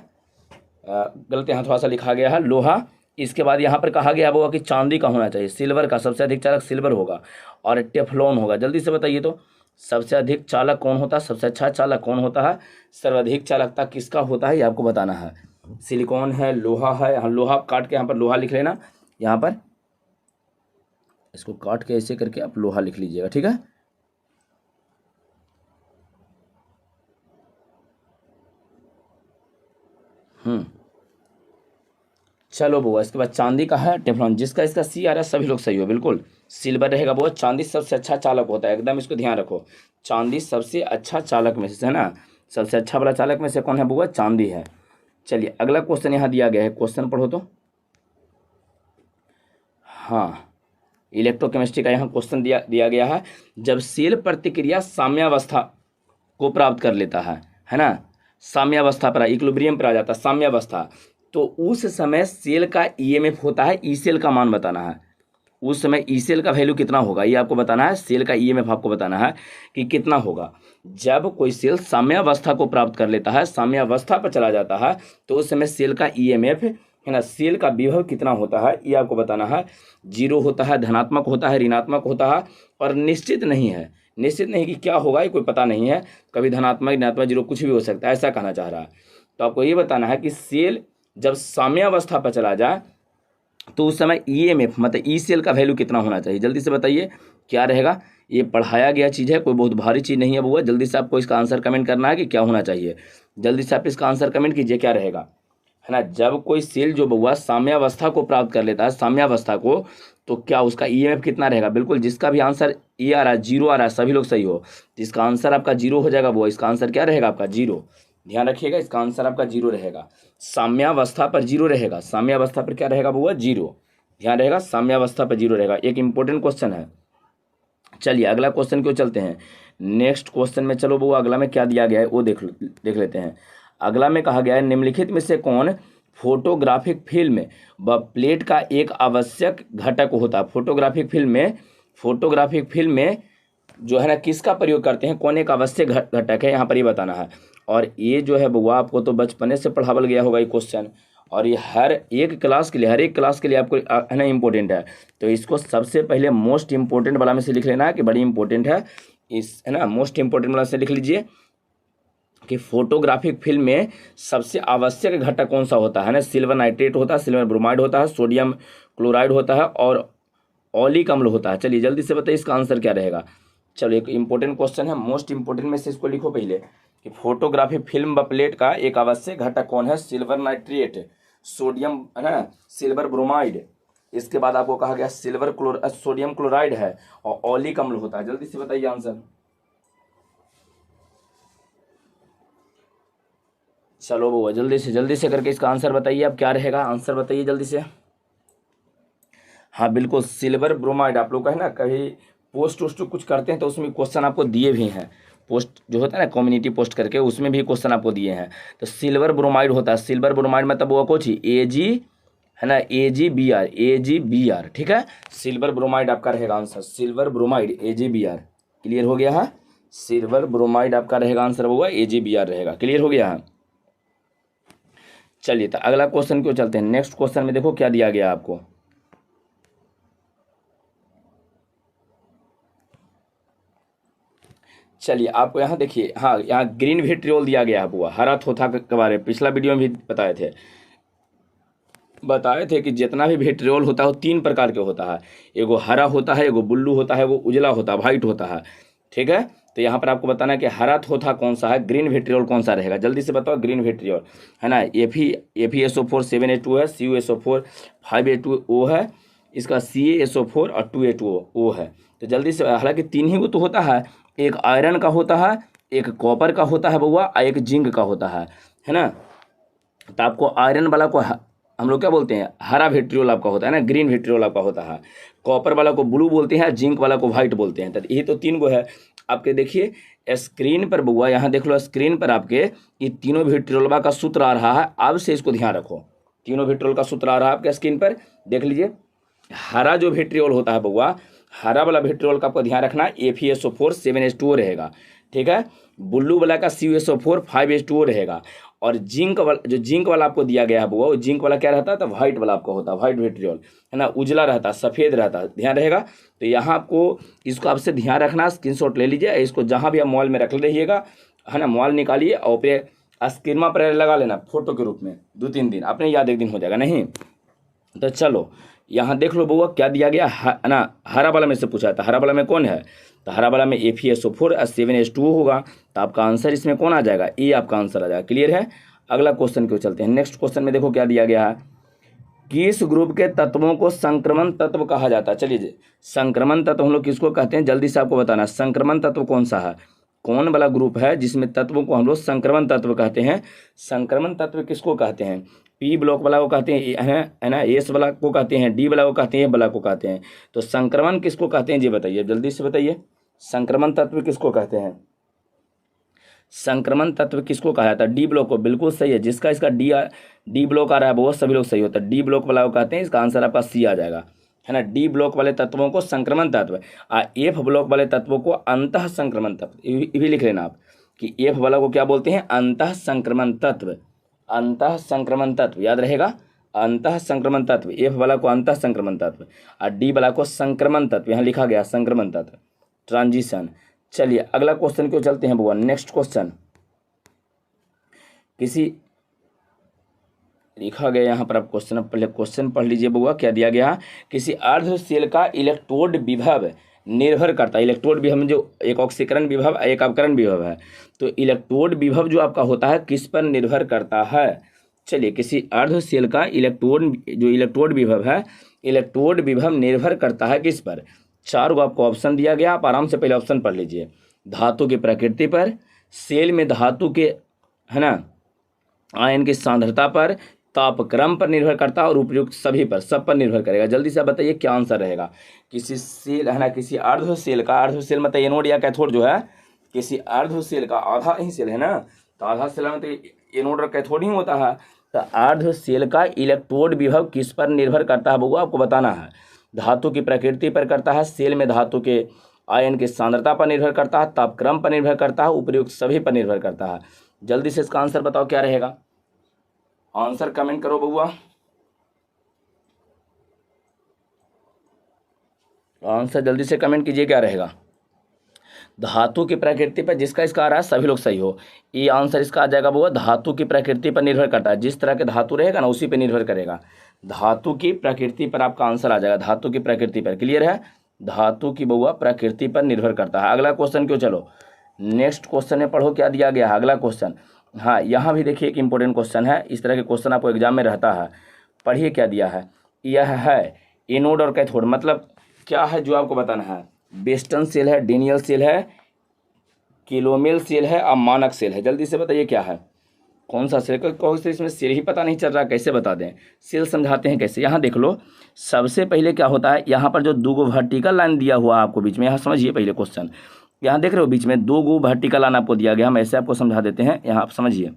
गलत यहाँ थोड़ा सा लिखा गया है, लोहा। इसके बाद यहाँ पर कहा गया वो कि चांदी का होना चाहिए, सिल्वर का। सबसे अधिक चालक सिल्वर होगा और टेफ्लॉन होगा। जल्दी से बताइए तो सबसे अधिक चालक कौन होता है? सबसे अच्छा चालक कौन होता है? सर्वाधिक चालकता किसका होता है ये आपको बताना है। सिलिकॉन है, लोहा है, हाँ लोहा काट के यहाँ पर लोहा लिख लेना, यहाँ पर इसको काट के ऐसे करके आप लोहा लिख लीजिएगा, ठीक है। चलो बुआ, इसके बाद चांदी का है, टेफ्लॉन। जिसका इसका सी आ रहा है सभी लोग सही हो, बिल्कुल सिल्वर रहेगा बुआ। चांदी सबसे अच्छा चालक होता है, एकदम इसको ध्यान रखो। चांदी सबसे अच्छा चालक में से है ना, सबसे अच्छा वाला चालक में से कौन है बुआ? चांदी है। चलिए अगला क्वेश्चन यहाँ दिया गया है, क्वेश्चन पढ़ो तो। हाँ, इलेक्ट्रोकेमिस्ट्री का यहाँ क्वेश्चन दिया गया है। जब सेल प्रतिक्रिया साम्यावस्था को प्राप्त कर लेता है ना, साम्यावस्था पर, इक्विलिब्रियम पर आ जाता है, साम्यावस्था, तो उस समय सेल का ईएमएफ होता है, ई सेल का मान बताना है। उस समय ई सेल का वैल्यू कितना होगा ये आपको बताना है। सेल का ईएमएफ आपको बताना है कि कितना होगा। जब कोई सेल साम्यावस्था को प्राप्त कर लेता है, साम्यावस्था पर चला जाता है, तो उस समय सेल का ईएमएफ, है ना, सेल का विभव कितना होता है ये आपको बताना है। 0 होता है, धनात्मक होता है, ऋणात्मक होता है, और निश्चित नहीं है। निश्चित नहीं कि क्या होगा ये कोई पता नहीं है, कभी धनात्मक, ऋणात्मक, 0 कुछ भी हो सकता है, ऐसा कहना चाह रहा है। तो आपको ये बताना है कि सेल जब साम्यावस्था पर चला जाए तो उस समय ईएमएफ मतलब ई सेल का वैल्यू कितना होना चाहिए। जल्दी से बताइए क्या रहेगा। ये पढ़ाया गया चीज़ है, कोई बहुत भारी चीज़ नहीं है बुआ। जल्दी से आपको इसका आंसर कमेंट करना है कि क्या होना चाहिए। जल्दी से आप इसका आंसर कमेंट कीजिए क्या रहेगा, है ना। जब कोई सेल जो बुआ साम्यावस्था को प्राप्त कर लेता है, साम्यावस्था को, तो क्या उसका ईएमएफ कितना रहेगा। बिल्कुल जिसका भी आंसर ये आ रहा है 0 आ रहा है, सभी लोग सही हो। जिसका आंसर आपका 0 हो जाएगा बुआ, इसका आंसर क्या रहेगा आपका? 0। ध्यान रखिएगा, इसका आंसर आपका 0 रहेगा। साम्यावस्था पर 0 रहेगा। साम्यावस्था पर क्या रहेगा बुआ? 0। ध्यान रहेगा, साम्यावस्था पर 0 रहेगा। एक इंपॉर्टेंट क्वेश्चन है। चलिए अगला क्वेश्चन क्यों चलते हैं। नेक्स्ट क्वेश्चन में चलो बुआ, अगला में क्या दिया गया है वो देख लेते हैं। अगला में कहा गया है निम्नलिखित में से कौन फोटोग्राफिक फिल्म व प्लेट का एक आवश्यक घटक होता है। फोटोग्राफिक फिल्म में जो है ना किसका प्रयोग करते हैं, कौन एक आवश्यक घटक है, यहाँ पर ये बताना है। और ये जो है बुआ आपको तो बचपने से पढ़ावल गया होगा ये क्वेश्चन, और ये हर एक क्लास के लिए आपको है ना इम्पोर्टेंट है। तो इसको सबसे पहले मोस्ट इम्पोर्टेंट वाला में से लिख लेना है कि बड़ी इंपॉर्टेंट है, इस है ना, मोस्ट इम्पोर्टेंट वाला से लिख लीजिए। कि फोटोग्राफिक फिल्म में सबसे आवश्यक घटक कौन सा होता है ना, सिल्वर नाइट्रेट होता है, सिल्वर ब्रोमाइड होता है, सोडियम क्लोराइड होता है और ऑलिक अम्ल होता है। चलिए जल्दी से बताइए इसका आंसर क्या रहेगा। चलो एक इंपॉर्टेंट क्वेश्चन है, मोस्ट इंपॉर्टेंट में से इसको लिखो पहले कि फोटोग्राफी फिल्म व प्लेट का एक आवश्यक घटक कौन है, सिल्वर नाइट्रेट, सोडियम है ना, सिल्वर ब्रोमाइड, इसके बाद आपको कहा गया सोडियम क्लोराइड है और ऑलिक अम्ल होता है। जल्दी से बताइए आंसर। चलो वो जल्दी से करके इसका आंसर बताइए, अब क्या रहेगा आंसर बताइए जल्दी से। हाँ बिल्कुल, सिल्वर ब्रोमाइड। आप लोग का है ना कभी पोस्ट वोस्ट कुछ करते हैं तो उसमें क्वेश्चन आपको दिए भी हैं, पोस्ट जो होता है ना कम्युनिटी पोस्ट करके, उसमें भी क्वेश्चन आपको दिए हैं। तो सिल्वर ब्रोमाइड होता है, सिल्वर ब्रोमाइड मतलब वो कुछ AG है ना, AgBr, ठीक है। सिल्वर ब्रोमाइड आपका रहेगा answer, silver bromide AgBr। Clear हो गया है, सिल्वर ब्रोमाइड आपका रहेगा आंसर, होगा AgBr रहेगा। क्लियर हो गया है। चलिए तो अगला क्वेश्चन क्यों चलते हैं, नेक्स्ट क्वेश्चन में देखो क्या दिया गया आपको। चलिए आपको यहाँ देखिए, हाँ यहाँ ग्रीन विट्रियोल दिया गया है बुआ, हरा थोथा के बारे में पिछला वीडियो में भी बताए थे कि जितना भी विट्रियोल होता है वो 3 प्रकार के होता है, एगो हरा होता है, एगो ब्लू होता है, वो उजला होता है, वाइट होता है, ठीक है। तो यहाँ पर आपको बताना है कि हरा थोथा कौन सा है, ग्रीन विट्रियोल कौन सा रहेगा, जल्दी से बताओ। ग्रीन विट्रियोल है ना, FeSO4 7H2 है, CuSO4 5H2O है, इसका CaSO4 और 2H2O है। तो जल्दी से, हालांकि 3 ही वो तो होता है, एक आयरन का होता है, एक कॉपर का होता है बउआ, और एक जिंक का होता है ना। तो आपको आयरन वाला को हम लोग क्या बोलते हैं, हरा विट्रियोल आपका होता है ना, ग्रीन विट्रियोल आपका होता है, कॉपर वाला को ब्लू बोलते हैं, जिंक वाला को व्हाइट बोलते हैं। तो यही तो 3 गो है आपके। देखिए स्क्रीन पर बउआ, यहाँ देख लो स्क्रीन पर आपके ये तीनों विट्रियोलवा का सूत्र आ रहा है, अब से इसको ध्यान रखो। तीनों विट्रियोल का सूत्र आ रहा है आपके स्क्रीन पर, देख लीजिए। हरा जो विट्रियोल होता है बउआ, हरा वाला विट्रियोल का आपको ध्यान रखना FeSO4 7H2O रहेगा, ठीक है। ब्लू वाला का CuSO4 5H2O रहेगा, और जिंक वाला, जो जिंक वाला आपको दिया गया है बुआ, वो जिंक वाला क्या रहता है, तो व्हाइट वाला आपको होता है, व्हाइट विट्रियोल है ना, उजला रहता है, सफ़ेद रहता है, ध्यान रहेगा। तो यहाँ आपको इसको आपसे ध्यान रखना, स्क्रीनशॉट ले लीजिए, इसको जहाँ भी आप मोबाइल में रख रहिएगा है ना, मोबाइल निकालिए और पे स्क्रीन पर लगा लेना फोटो के रूप में, 2-3 दिन अपने याद, एक दिन हो जाएगा नहीं। तो चलो यहाँ देख लो बउआ क्या दिया गया है ना, हरा वाला में से पूछा था, हरा वाला में कौन है, तो हरा वाला में FeSO4 और 7H2O होगा। तो आपका आंसर इसमें कौन आ जाएगा, ए आपका आंसर आ जाएगा। क्लियर है। अगला क्वेश्चन क्यों चलते हैं, नेक्स्ट क्वेश्चन में देखो क्या दिया गया है, किस ग्रुप के तत्वों को संक्रमण तत्व कहा जाता है। चलिए संक्रमण तत्व हम लोग किसको कहते हैं, जल्दी से आपको बताना, संक्रमण तत्व कौन सा है, कौन वाला ग्रुप है जिसमें तत्वों को हम लोग संक्रमण तत्व कहते हैं। संक्रमण तत्व किसको कहते हैं, P ब्लॉक वाला को कहते हैं है ना, S वाला को कहते हैं, D वाला को कहते हैं, वाला को कहते हैं। तो संक्रमण किसको कहते हैं जी बताइए, जल्दी से बताइए, संक्रमण तत्व किसको कहते हैं, संक्रमण तत्व किसको कहा जाता है, डी ब्लॉक को। बिल्कुल सही है, जिसका इसका डी ब्लॉक आ रहा है वो सभी लोग सही होता है, डी ब्लॉक वाला को कहते हैं, इसका आंसर आपका सी आ जाएगा है ना। डी ब्लॉक वाले तत्वों को संक्रमण तत्व, F ब्लॉक वाले तत्वों को अंतः संक्रमण तत्व, ये भी लिख लेना आप कि F वाला को क्या बोलते हैं, अंतः संक्रमण तत्व, अंतः संक्रमण तत्व याद रहेगा, अंतः संक्रमण तत्व, F वाला को अंतः संक्रमण तत्व और डी वाला को संक्रमण तत्व, यहाँ लिखा गया संक्रमण तत्व, ट्रांजिशन। चलिए अगला क्वेश्चन क्यों चलते हैं बुआ, नेक्स्ट क्वेश्चन, किसी लिखा गया यहाँ पर, आप क्वेश्चन पहले क्वेश्चन पढ़ लीजिए बुआ क्या दिया गया, किसी अर्ध सेल का इलेक्ट्रोड विभव निर्भर करता है, इलेक्ट्रोड विभव में जो एक ऑक्सीकरण विभव एक अपकरण विभव है, तो इलेक्ट्रोड विभव जो आपका होता है किस पर निर्भर करता है। चलिए किसी अर्ध सेल का इलेक्ट्रोड विभव है, इलेक्ट्रोड विभव निर्भर करता है किस पर। 4 को आपको ऑप्शन दिया गया, आप आराम से पहले ऑप्शन पढ़ लीजिए, धातु की प्रकृति पर, सेल में धातु के है ना आयन की सांद्रता पर, तापक्रम पर निर्भर करता है और उपयुक्त सभी पर, सब पर निर्भर करेगा। जल्दी से बताइए क्या आंसर रहेगा। किसी सेल है ना, किसी अर्ध सेल का, अर्ध सेल मतलब एनोड या कैथोड जो है, किसी अर्ध सेल का आधा ही सेल है ना, तो आधा सेल में तो एनोड और कैथोड ही होता है। तो अर्ध सेल का इलेक्ट्रोड विभव किस पर निर्भर करता है वो आपको बताना है। धातु की प्रकृति पर करता है, सेल में धातु के आयन की सांद्रता पर निर्भर करता है, तापक्रम पर निर्भर करता है, उपयुक्त सभी पर निर्भर करता है। जल्दी से इसका आंसर बताओ क्या रहेगा, आंसर कमेंट करो बउआ, आंसर जल्दी से कमेंट कीजिए क्या रहेगा। धातु की प्रकृति पर जिसका इसका आ रहा है सभी लोग सही हो। ये आंसर इसका आ जाएगा वो धातु की प्रकृति पर निर्भर करता है, जिस तरह के धातु रहेगा ना उसी पे निर्भर करेगा। धातु की प्रकृति पर आपका आंसर आ जाएगा, धातु की प्रकृति पर। क्लियर है, धातु की बउआ प्रकृति पर निर्भर करता है। अगला क्वेश्चन क्यों, चलो नेक्स्ट क्वेश्चन में पढ़ो क्या दिया गया है। अगला क्वेश्चन, हाँ यहाँ भी देखिए एक इंपॉर्टेंट क्वेश्चन है, इस तरह के क्वेश्चन आपको एग्जाम में रहता है। पढ़िए क्या दिया है, यह है एनोड और कैथोड, मतलब क्या है जो आपको बताना है। वेस्टर्न सेल है, डेनियल सेल है, किलोमेल सेल है और मानक सेल है। जल्दी से बताइए क्या है, कौन सा सेल। कौन से इसमें सेल ही पता नहीं चल रहा, कैसे बता दें। सेल समझाते हैं कैसे, यहाँ देख लो। सबसे पहले क्या होता है, यहाँ पर जो दो गो वर्टिकल लाइन दिया हुआ है आपको बीच में, यहाँ समझिए पहले क्वेश्चन। यहाँ देख रहे हो बीच में दो गो वर्टिकल लाइन आपको दिया गया, हम ऐसे आपको समझा देते हैं। यहाँ आप समझिए,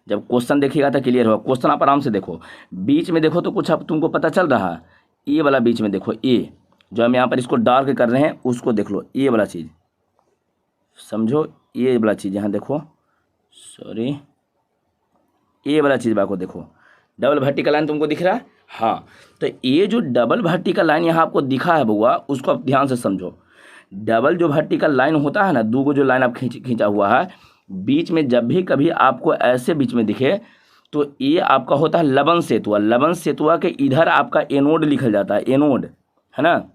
जब क्वेश्चन देखिएगा तो क्लियर होगा। क्वेश्चन आप आराम से देखो, बीच में देखो तो कुछ अब तुमको पता चल रहा है। ये वाला बीच में देखो, ए जो हम यहाँ पर इसको डार्क कर रहे हैं उसको देख लो, ये वाला चीज़ समझो, ये वाला चीज़ यहाँ देखो, सॉरी ये वाला चीज़ बाको देखो, डबल वर्टिकल लाइन तुमको दिख रहा है। हाँ, तो ये जो डबल वर्टिकल लाइन यहाँ आपको दिखा है बउआ, उसको आप ध्यान से समझो। डबल जो वर्टिकल लाइन होता है ना, दो गो जो लाइन आप खींचा हुआ है, बीच में जब भी कभी आपको ऐसे बीच में दिखे तो ये आपका होता है लवण सेतुआ। लवण सेतुआ के इधर आपका एनोड लिखा जाता है, एनोड है ना,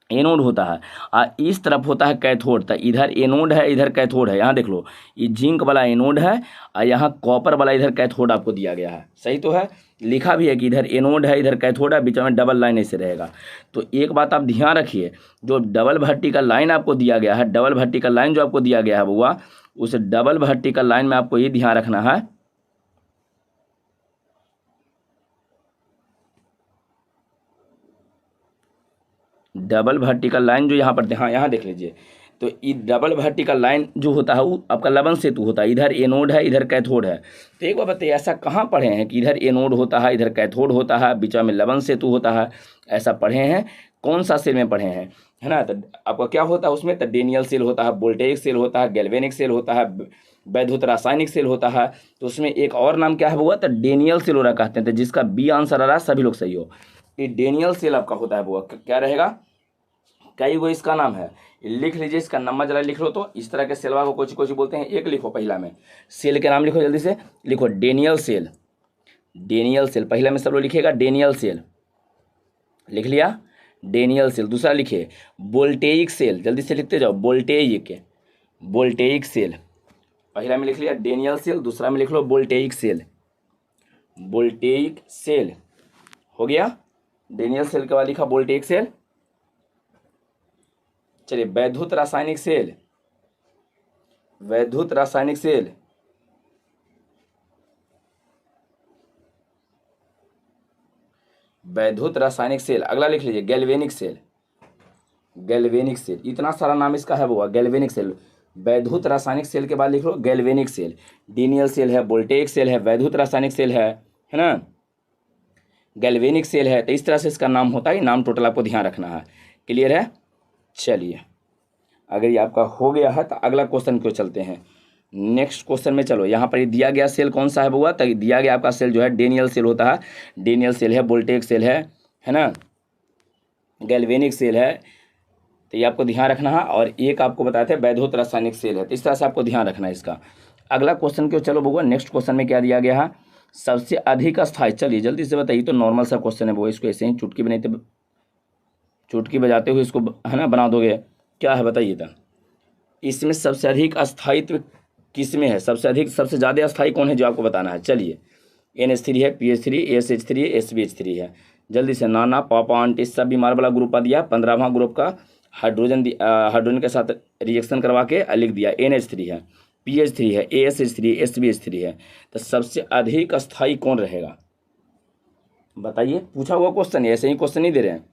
एनोड होता है। और इस तरफ होता है कैथोड, तो इधर एनोड है इधर कैथोड है। यहाँ देख लो, ये जिंक वाला एनोड है और यहाँ कॉपर वाला इधर कैथोड आपको दिया गया है। सही तो है, लिखा भी है कि इधर एनोड है इधर कैथोड है, बीच में डबल लाइन ऐसे रहेगा। तो एक बात आप ध्यान रखिए, जो डबल वर्टिकल लाइन आपको दिया गया है, डबल वर्टिकल लाइन जो आपको दिया गया है बउआ, उस डबल वर्टिकल लाइन में आपको ये ध्यान रखना है, डबल वर्टिकल लाइन जो यहाँ पर, हाँ यहाँ देख लीजिए, तो ये डबल वर्टिकल लाइन जो होता है वो आपका लवण सेतु होता है। इधर एनोड है इधर कैथोड है। तो एक बार बताइए, ऐसा कहाँ पढ़े हैं कि इधर एनोड होता है इधर कैथोड होता है, बीच में लवण सेतु होता है, ऐसा पढ़े हैं? कौन सा सेल में पढ़े हैं, है ना। तो आपका क्या होता है उसमें, तो डेनियल सेल होता है, वोल्टेइक सेल होता है, गैल्वेनिक सेल होता है, वैद्युत रासायनिक सेल होता है। तो उसमें एक और नाम क्या है बुआ, तो डेनियल सेल हो रहा कहते हैं। तो जिसका बी आंसर आ रहा है सभी लोग सही हो, ये डेनियल सेल आपका होता है बुआ। क्या रहेगा, कई वो इसका नाम है, लिख लीजिए इसका नंबर जरा लिख लो। तो इस तरह के सेलवा को कुछ बोलते हैं। एक लिखो पहला में, सेल के नाम लिखो, जल्दी से लिखो, डेनियल सेल। डेनियल सेल पहला में सब लोग लिखिएगा, डेनियल सेल लिख लिया, डेनियल सेल। दूसरा लिखिए वोल्टेइक सेल, जल्दी से लिखते जाओ, वोल्टेइक, वोल्टेइक सेल पहला में लिख लिया डेनियल सेल, दूसरा में लिख लो वोल्टेइक सेल, वोल्टेइक सेल हो गया। डेनियल सेल के बाद लिखा वोल्टेइक सेल। चलिए वैद्युत रासायनिक सेल, वैद्युत रासायनिक सेल, वैद्युत रासायनिक सेल। अगला लिख लीजिए गैल्वेनिक सेल, गैल्वेनिक सेल। इतना सारा नाम इसका है वो, गैल्वेनिक सेल। वैद्युत रासायनिक सेल के बाद लिख लो गैल्वेनिक सेल। डेनियल सेल है, वोल्टेइक सेल है, वैद्युत रासायनिक सेल है ना, गैल्वेनिक सेल है। तो इस तरह से इसका नाम होता है, नाम टोटल आपको ध्यान रखना है। क्लियर है। चलिए अगर ये आपका हो गया है तो अगला क्वेश्चन क्यों चलते हैं, नेक्स्ट क्वेश्चन में। चलो यहाँ पर ये दिया गया सेल कौन सा है बुआ, तो दिया गया आपका सेल जो है डेनियल सेल होता है। डेनियल सेल है, वोल्टेइक सेल है ना, गैल्वेनिक सेल है। तो ये आपको ध्यान रखना है। और एक आपको बताए थे वैद्युत रासायनिक सेल है। तो इस तरह से आपको ध्यान रखना है इसका। अगला क्वेश्चन क्यों, चलो बुआ नेक्स्ट क्वेश्चन में क्या दिया गया है, सबसे अधिक अस्थायी। चलिए जल्दी से बताइए, तो नॉर्मल सा क्वेश्चन है वो, इसको ऐसे ही चुटकी बनाते, चुटकी बजाते हुए इसको है ना बना दोगे। क्या है बताइए तो, इसमें सबसे अधिक अस्थायित्व किसमें है, सबसे अधिक सबसे ज़्यादा अस्थायी कौन है जो आपको बताना है। चलिए NH3 है, PH3, ASH3 है, SBH3 है। जल्दी से नाना पापा आंटी सब बीमार वाला ग्रुप आ दिया, 15वां ग्रुप का हाइड्रोजन के साथ रिएक्शन करवा के लिख दिया। NH3 है, PH3 है, ASH3 है, SBH3 है। तो सबसे अधिक अस्थायी कौन रहेगा बताइए। पूछा हुआ क्वेश्चन है, ऐसे ही क्वेश्चन नहीं दे रहे हैं,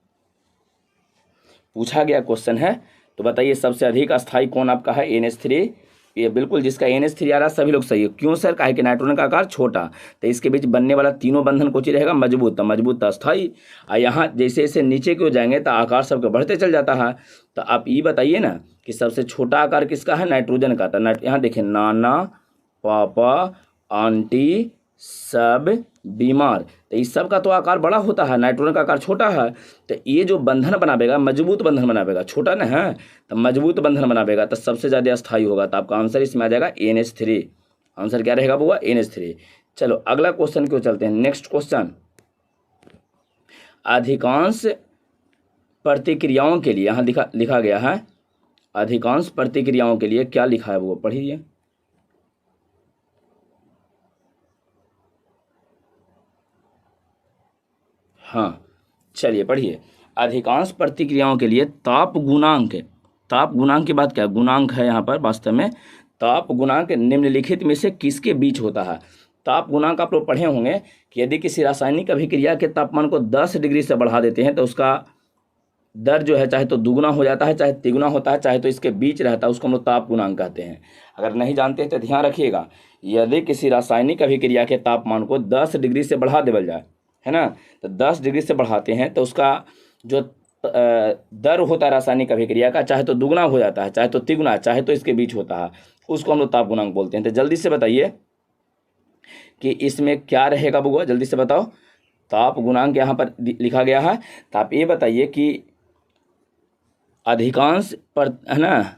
पूछा गया क्वेश्चन है। तो बताइए सबसे अधिक अस्थायी कौन आपका है, NH3। ये बिल्कुल जिसका NH3 आ रहा है सभी लोग सही है। क्यों सर, काहे कि नाइट्रोजन का आकार छोटा, तो इसके बीच बनने वाला तीनों बंधन कुछ ही रहेगा, मजबूत। तो मजबूत अस्थायी। और यहाँ जैसे जैसे नीचे क्यों जाएंगे तो आकार सबके बढ़ते चल जाता है। तो आप ये बताइए ना कि सबसे छोटा आकार किसका है, नाइट्रोजन का। तो यहाँ देखिए नाना पापा आंटी सब बीमार। तो इस सब का तो आकार बड़ा होता है, नाइट्रोजन का आकार छोटा है। तो ये जो बंधन बनावेगा, मजबूत बंधन बनावेगा, छोटा ना है तो मजबूत बंधन बनावेगा, तो सबसे ज़्यादा स्थायी होगा। तो आपका आंसर इसमें आ जाएगा NH3। आंसर क्या रहेगा बुआ? NH3। चलो अगला क्वेश्चन क्यों चलते हैं, नेक्स्ट क्वेश्चन। अधिकांश प्रतिक्रियाओं के लिए, यहाँ लिखा गया है अधिकांश प्रतिक्रियाओं के लिए, क्या लिखा है वो पढ़िए। हाँ चलिए पढ़िए। अधिकांश प्रतिक्रियाओं के लिए ताप गुणांक, ताप गुणांक की बात क्या गुणांक है यहाँ पर वास्तव में, ताप गुणांक निम्नलिखित में से किसके बीच होता है। ताप गुणांक आप लोग पढ़े होंगे कि यदि किसी रासायनिक अभिक्रिया के तापमान को 10 डिग्री से बढ़ा देते हैं तो उसका दर जो है चाहे तो दुगुना हो जाता है, चाहे तिगुना होता है, चाहे तो इसके बीच रहता है, उसको हम लोग ताप गुणांक कहते हैं। अगर नहीं जानते हैं तो ध्यान रखिएगा, यदि किसी रासायनिक अभिक्रिया के तापमान को 10 डिग्री से बढ़ा देवल जाए, है ना, तो 10 डिग्री से बढ़ाते हैं तो उसका जो दर होता है रासायनिक अभिक्रिया का, चाहे तो दुगुना हो जाता है, चाहे तो तिगुना, चाहे तो इसके बीच होता है, उसको हम लोग ताप गुणांक बोलते हैं। तो जल्दी से बताइए कि इसमें क्या रहेगा बुआ, जल्दी से बताओ। ताप गुणांक यहाँ पर लिखा गया है, तो आप ये बताइए कि अधिकांश है ना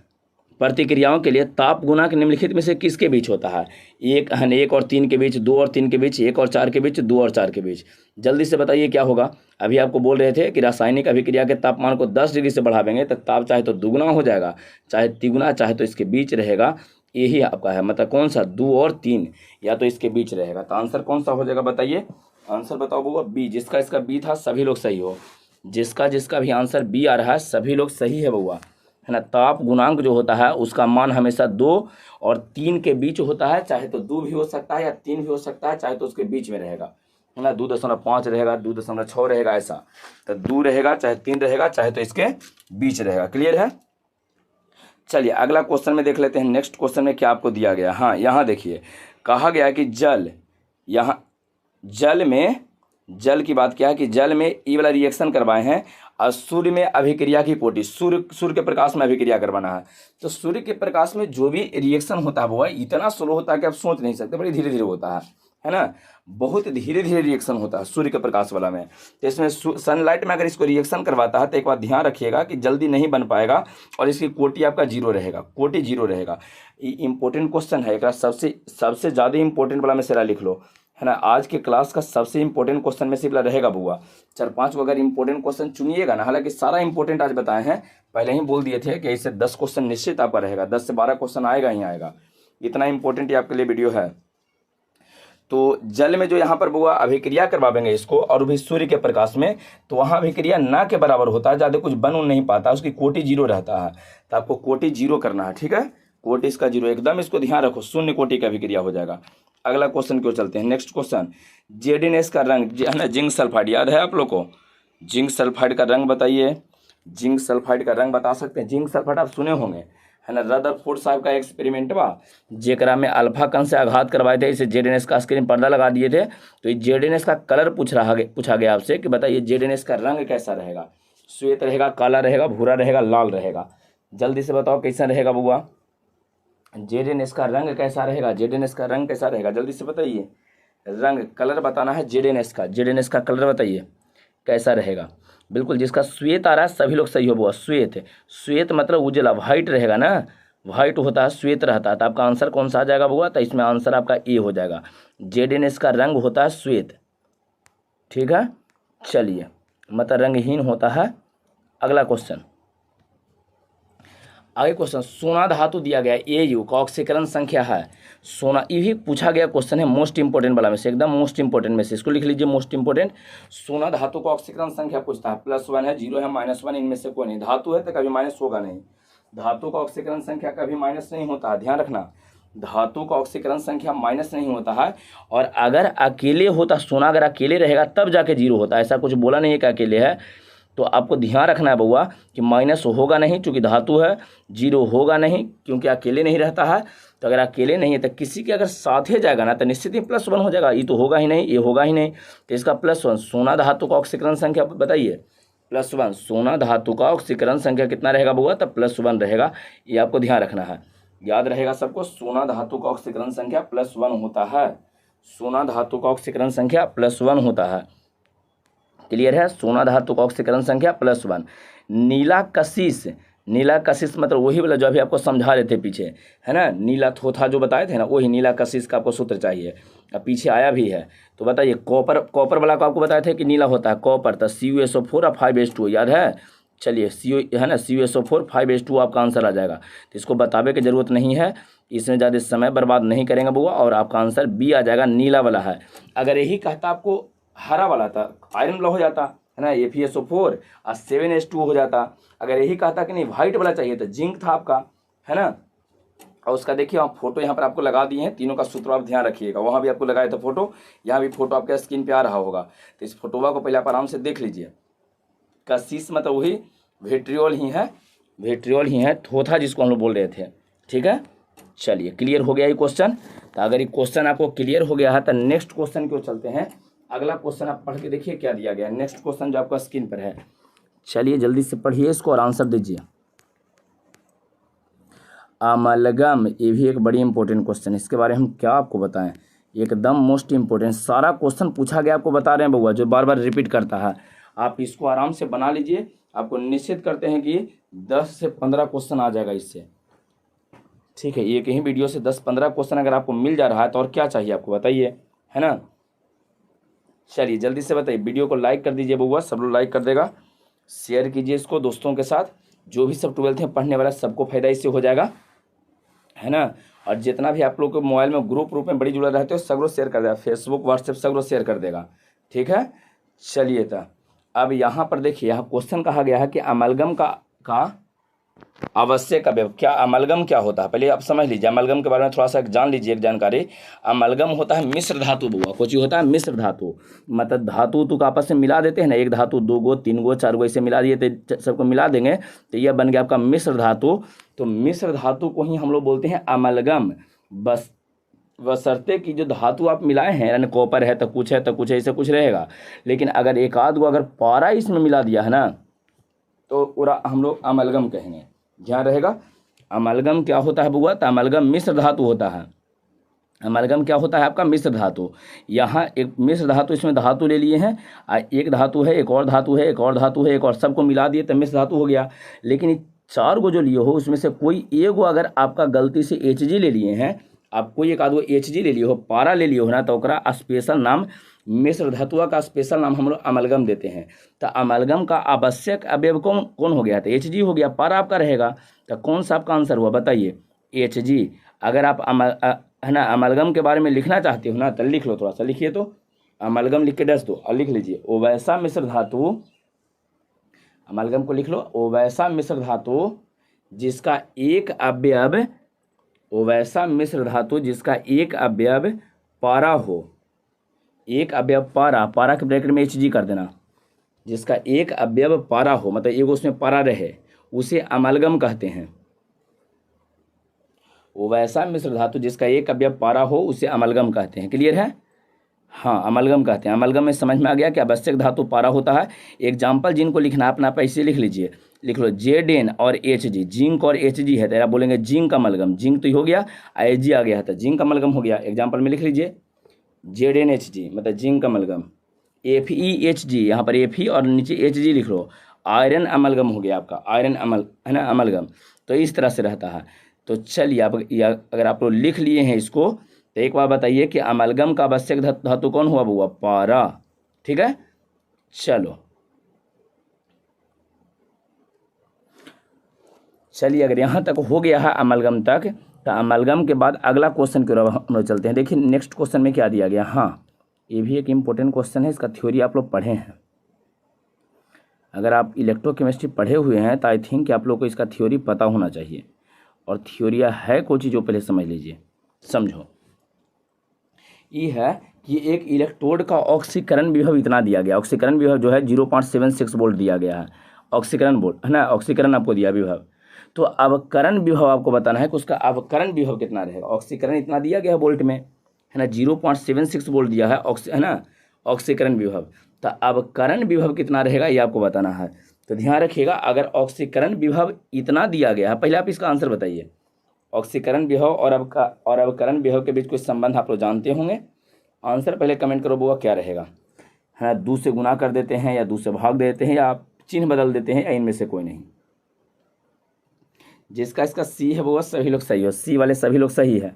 प्रतिक्रियाओं के लिए ताप गुणांक निम्नलिखित में से किसके बीच होता है। 1 और 3 के बीच, 2 और 3 के बीच, 1 और 4 के बीच, 2 और 4 के बीच। जल्दी से बताइए क्या होगा। अभी आपको बोल रहे थे कि रासायनिक अभिक्रिया के तापमान को 10 डिग्री से बढ़ावेंगे तो ताप चाहे तो दुगुना हो जाएगा, चाहे तिगुना, चाहे तो इसके बीच रहेगा। यही आपका है, मतलब कौन सा, 2 और 3, या तो इसके बीच रहेगा। तो आंसर कौन सा हो जाएगा बताइए, आंसर बताओ बुआ। बी, जिसका इसका बी था सभी लोग सही हो, जिसका भी आंसर बी आ रहा है सभी लोग सही है बउआ, है ना। ताप गुणांक जो होता है उसका मान हमेशा 2 और 3 के बीच होता है, चाहे तो 2 भी हो सकता है या 3 भी हो सकता है, चाहे तो उसके बीच में रहेगा, है ना। 2.5 रहेगा, 2.6 रहेगा, ऐसा। तो 2 रहेगा, चाहे 3 रहेगा, चाहे तो इसके बीच रहेगा। क्लियर है। चलिए अगला क्वेश्चन में देख लेते हैं, नेक्स्ट क्वेश्चन में क्या आपको दिया गया। हाँ यहाँ देखिए, कहा गया कि जल, यहाँ जल की बात क्या है कि जल में ये वाला रिएक्शन करवाए हैं और सूर्य में अभिक्रिया की कोटि, सूर्य के प्रकाश में अभिक्रिया करवाना है। तो सूर्य के प्रकाश में जो भी रिएक्शन होता है वो इतना स्लो होता है कि आप सोच नहीं सकते, बड़ी धीरे धीरे होता है ना, बहुत धीरे धीरे रिएक्शन होता है सूर्य के प्रकाश वाला में। तो इसमें सनलाइट में अगर इसको रिएक्शन करवाता है तो एक बात ध्यान रखिएगा कि जल्दी नहीं बन पाएगा और इसकी कोटि आपका 0 रहेगा, कोटि 0 रहेगा। ये इंपॉर्टेंट क्वेश्चन है, एक सबसे ज़्यादा इंपॉर्टेंट वाला में सेरा लिख लो, है ना। आज के क्लास का सबसे इंपॉर्टेंट क्वेश्चन में से रहेगा बुआ। 4-5 अगर इंपॉर्टेंट क्वेश्चन चुनिएगा ना, हालांकि सारा इंपॉर्टेंट आज बताए हैं, पहले ही बोल दिए थे कि इससे 10 क्वेश्चन निश्चित आपका रहेगा, 10 से 12 क्वेश्चन आएगा ही आएगा, इतना इंपॉर्टेंट ये आपके लिए वीडियो है। तो जल में जो यहाँ पर बुआ अभिक्रिया करवाएंगे इसको, और भी सूर्य के प्रकाश में, तो वहाँ अभिक्रिया ना के बराबर होता है, ज़्यादा कुछ बन नहीं पाता, उसकी कोटि 0 रहता है। तो आपको कोटि 0 करना है, ठीक है, कोटि इसका 0 एकदम, इसको ध्यान रखो, शून्य कोटि का अभिक्रिया हो जाएगा। अगला क्वेश्चन क्यों चलते हैं, नेक्स्ट क्वेश्चन। जेडीएनएस का रंग है ना, जिंक सल्फाइड, याद है आप लोग को, जिंक सल्फाइड का रंग बताइए। जिंक सल्फाइड का रंग बता सकते हैं, जिंक सल्फाइड आप सुने होंगे, है ना। रदरफोर्ड साहब का एक्सपेरिमेंट बा, जेकरा में अल्फा कण से आघात करवाए थे, इसे जेडीएनएस का स्क्रीन पर्दा लगा दिए थे। तो ये जेडीएनएस का कलर पूछा गया आपसे कि बताइए जेडीएनएस का रंग कैसा रहेगा, श्वेत रहेगा, काला रहेगा, भूरा रहेगा, लाल रहेगा। जल्दी से बताओ कैसा रहेगा बुआ, जेडीएनएस का रंग कैसा रहेगा, जेडीएनएस का रंग कैसा रहेगा, जल्दी से बताइए। रंग कलर बताना है जेडीएनएस का कलर बताइए कैसा रहेगा। बिल्कुल, जिसका श्वेत आ रहा है सभी लोग सही हो बुआ। श्वेत मतलब उजला, वाइट रहेगा ना, वाइट होता है, श्वेत रहता है। तो आपका आंसर कौन सा आ जाएगा बुआ, तो इसमें आंसर आपका ए हो जाएगा। जेडीएनएस का रंग होता है श्वेत, ठीक है। चलिए, मतलब रंगहीन होता है। अगला क्वेश्चन, आगे क्वेश्चन, सोना धातु दिया गया Au का ऑक्सीकरण संख्या है। सोना, ये भी पूछा गया क्वेश्चन है, मोस्ट इंपोर्टेंट वाला में से, एकदम मोस्ट इंपोर्टेंट में से, इसको लिख लीजिए मोस्ट इंपोर्टेंट। सोना धातु का ऑक्सीकरण संख्या पूछता है, +1 है, 0 है, -1, इनमें से कोई नहीं। धातु है तो कभी माइनस होगा नहीं, धातु का ऑक्सीकरण संख्या कभी माइनस नहीं होता है, ध्यान रखना। धातु का ऑक्सीकरण संख्या माइनस नहीं होता है। और अगर अकेले होता, सोना अगर अकेले रहेगा तब जाके 0 होता है, ऐसा कुछ बोला नहीं है कि अकेले है। तो आपको ध्यान रखना है बउआ कि माइनस होगा नहीं चूँकि धातु है, 0 होगा नहीं क्योंकि अकेले नहीं रहता है। तो अगर अकेले नहीं है तो किसी के अगर साथे जाएगा ना तो निश्चित ही +1 हो जाएगा, ये तो होगा ही नहीं, ये होगा ही नहीं। तो इसका +1, सोना धातु का ऑक्सीकरण संख्या बताइए, +1, सोना धातु का ऑक्सीकरण संख्या कितना रहेगा बउआ, तो +1 रहेगा, ये आपको ध्यान रखना है, याद रहेगा सबको। सोना धातु का ऑक्सीकरण संख्या +1 होता है, सोना धातु का ऑक्सीकरण संख्या +1 होता है। क्लियर है, सोना धातु का ऑक्सीकरण संख्या +1। नीला कशिश, नीला कशिश मतलब वही वाला जो अभी आपको समझा रहे थे पीछे, है ना, नीला थोथा जो बताए थे ना, वही नीला कशिश का आपको सूत्र चाहिए। अब पीछे आया भी है तो बताइए, कॉपर, कॉपर वाला को आपको बताए थे कि नीला होता है कॉपर, तो CuSO4 और 5H2 याद है। चलिए CO है ना, CuSO4 5H2 आपका आंसर आ जाएगा। तो इसको बतावे की जरूरत नहीं है, इसमें ज़्यादा समय बर्बाद नहीं करेंगे बुआ, और आपका आंसर बी आ जाएगा, नीला वाला है। अगर यही कहता आपको हरा वाला था, आयरन वाला हो जाता है ना, FeSO4 और 7H2 हो जाता। अगर यही कहता कि नहीं व्हाइट वाला चाहिए तो जिंक था आपका, है ना। और उसका देखिए आप फोटो यहाँ पर आपको लगा दिए हैं, तीनों का सूत्र आप ध्यान रखिएगा। वहाँ भी आपको लगाए थे फोटो, यहाँ भी फोटो आपके स्क्रीन पे आ रहा होगा। तो इस फोटोवा को पहले आप आराम से देख लीजिए। कशिश मतलब वही विट्रियोल ही है, विट्रियोल ही है, थोथा जिसको हम लोग बोल रहे थे। ठीक है, चलिए क्लियर हो गया ये क्वेश्चन। तो अगर ये क्वेश्चन आपको क्लियर हो गया है तो नेक्स्ट क्वेश्चन क्यों चलते हैं। अगला क्वेश्चन आप पढ़ के देखिए क्या दिया गया है। नेक्स्ट क्वेश्चन जो आपका स्क्रीन पर है, चलिए जल्दी से पढ़िए इसको और आंसर दीजिए। अमलगम, ये भी एक बड़ी इंपॉर्टेंट क्वेश्चन है, इसके बारे में हम क्या आपको बताएं, एकदम मोस्ट इंपॉर्टेंट। सारा क्वेश्चन पूछा गया आपको बता रहे हैं बउआ, जो बार बार रिपीट करता है। आप इसको आराम से बना लीजिए, आपको निश्चित करते हैं कि 10 से 15 क्वेश्चन आ जाएगा इससे। ठीक है, एक ही वीडियो से 10-15 क्वेश्चन अगर आपको मिल जा रहा है तो और क्या चाहिए आपको बताइए, है ना। चलिए जल्दी से बताइए, वीडियो को लाइक कर दीजिए बउआ, सब लोग लाइक कर देगा। शेयर कीजिए इसको दोस्तों के साथ, जो भी सब 12th में पढ़ने वाला सबको फायदा इससे हो जाएगा, है ना। और जितना भी आप लोग के मोबाइल में ग्रुप में बड़ी जुड़े रहते हो सगरो शेयर कर देगा, फेसबुक व्हाट्सएप सगरो शेयर कर देगा। ठीक है, चलिए तो अब यहाँ पर देखिए, यहाँ क्वेश्चन कहा गया है कि अमलगम का आवश्यक अवयव क्या, अमलगम क्या होता है पहले आप समझ लीजिए। अमलगम के बारे में थोड़ा सा जान लीजिए एक जानकारी। अमलगम होता है मिश्र धातु बुआ, कुछ होता है मिश्र धातु, मतलब धातु तो आपस में मिला देते हैं ना, एक धातु 2 गो 3 गो 4 गो ऐसे मिला दिए तो सबको मिला देंगे तो यह बन गया आपका मिश्र धातु। तो मिश्र धातु को ही हम लोग बोलते हैं अमलगम। बस बशर्ते कि जो धातु आप मिलाए हैं, यानी कॉपर है तो कुछ ऐसे कुछ रहेगा, लेकिन अगर एक आध गो अगर पारा इसमें मिला दिया है ना तो पूरा हम लोग अमलगम कहेंगे, ध्यान रहेगा। अमलगम क्या होता है बुआ, तो अमलगम मिश्र धातु होता है। अमलगम क्या होता है आपका मिश्र धातु। यहाँ एक मिश्र धातु, इसमें धातु ले लिए हैं, एक धातु है, एक और धातु है, एक और धातु है, एक और, सबको मिला दिए तो मिश्र धातु हो गया। लेकिन 4 गो जो लिए हो उसमें से कोई एक गो अगर आपका गलती से Hg ले लिए हैं, आप कोई एक आध गो Hg ले लिए हो, पारा ले लिए हो ना, तो ओकरा स्पेशल नाम, मिश्र धातुआ का स्पेशल नाम हम लोग अमलगम देते हैं। तो अमलगम का आवश्यक अवयव कौन हो गया, तो Hg हो गया, पारा आपका रहेगा। तो कौन सा आपका आंसर हुआ बताइए, Hg। अगर आप है ना अमलगम के बारे में लिखना चाहते हो ना तो लिख लो, थोड़ा सा लिखिए, तो अमलगम लिख के डस दो और लिख लीजिए, ओ वैसा मिश्र धातु, अमलगम को लिख लो, ओ वैसा मिश्र धातु जिसका एक अवयव, ओ वैसा मिश्र धातु जिसका एक अवयव पारा हो, एक अवयव पारा, पारा के ब्रैकेट में Hg कर देना, जिसका एक अवयव पारा हो, मतलब एक उसमें पारा रहे, उसे अमलगम कहते हैं। वो वैसा मिश्र धातु जिसका एक अवयव पारा हो उसे अमलगम कहते हैं। क्लियर है, हाँ अमलगम कहते हैं। अमलगम में समझ में आ गया कि आवश्यक धातु पारा होता है। एग्जाम्पल जिनको लिखना अपना पैसे लिख लीजिए, लिख लो Zn और Hg, जिंक और Hg है तो आप बोलेंगे जिंक अमलगम, जिंक तो हो गया, Hg आ गया है तो जिंक अमलगम हो गया। एग्जाम्पल में लिख लीजिए ZnHg मतलब जिंक अमलगम, FeHg, यहाँ पर Fe और नीचे Hg लिख लो, आयरन अमलगम हो गया आपका, आयरन है ना अमलगम। तो इस तरह से रहता है। तो चलिए आप अगर आप लोग लिख लिए हैं इसको तो एक बार बताइए कि अमलगम का आवश्यक धातु कौन हुआ बुआ, पारा। ठीक है, चलो चलिए अगर यहाँ तक हो गया है अमलगम तक, तो अमलगम के बाद अगला क्वेश्चन की ओर हम लोग चलते हैं। देखिए नेक्स्ट क्वेश्चन में क्या दिया गया। हाँ ये भी एक इम्पोर्टेंट क्वेश्चन है, इसका थ्योरी आप लोग पढ़े हैं। अगर आप इलेक्ट्रोकेमिस्ट्री पढ़े हुए हैं तो आई थिंक कि आप लोग को इसका थ्योरी पता होना चाहिए। और थ्योरिया है कोई चीज़ जो पहले समझ लीजिए, समझो। ये है कि एक इलेक्ट्रोड का ऑक्सीकरण विभव इतना दिया गया, ऑक्सीकरण विभव जो है 0.76 वोल्ट दिया गया है, ऑक्सीकरण वोल्ट है ना, ऑक्सीकरण आपको दिया विभव। तो अवकरण विभव आपको बताना है कि उसका अवकरण विभव कितना रहेगा। ऑक्सीकरण इतना दिया गया है वोल्ट में, है ना, 0.76 वोल्ट दिया है है ना ऑक्सीकरण विभव। तो अवकरण विभव कितना रहेगा ये आपको बताना है। तो ध्यान रखिएगा, अगर ऑक्सीकरण विभव इतना दिया गया है, पहले आप इसका आंसर बताइए। ऑक्सीकरण विभव और अवकरण विभव के बीच कुछ संबंध आप लोग जानते होंगे, आंसर पहले कमेंट करो बुआ क्या रहेगा, है ना। 2 से गुना कर देते हैं या 2 से भाग देते हैं या आप चिन्ह बदल देते हैं या इनमें से कोई नहीं। जिसका इसका सी है बुआ सभी लोग सही हो, सी वाले सभी लोग सही है,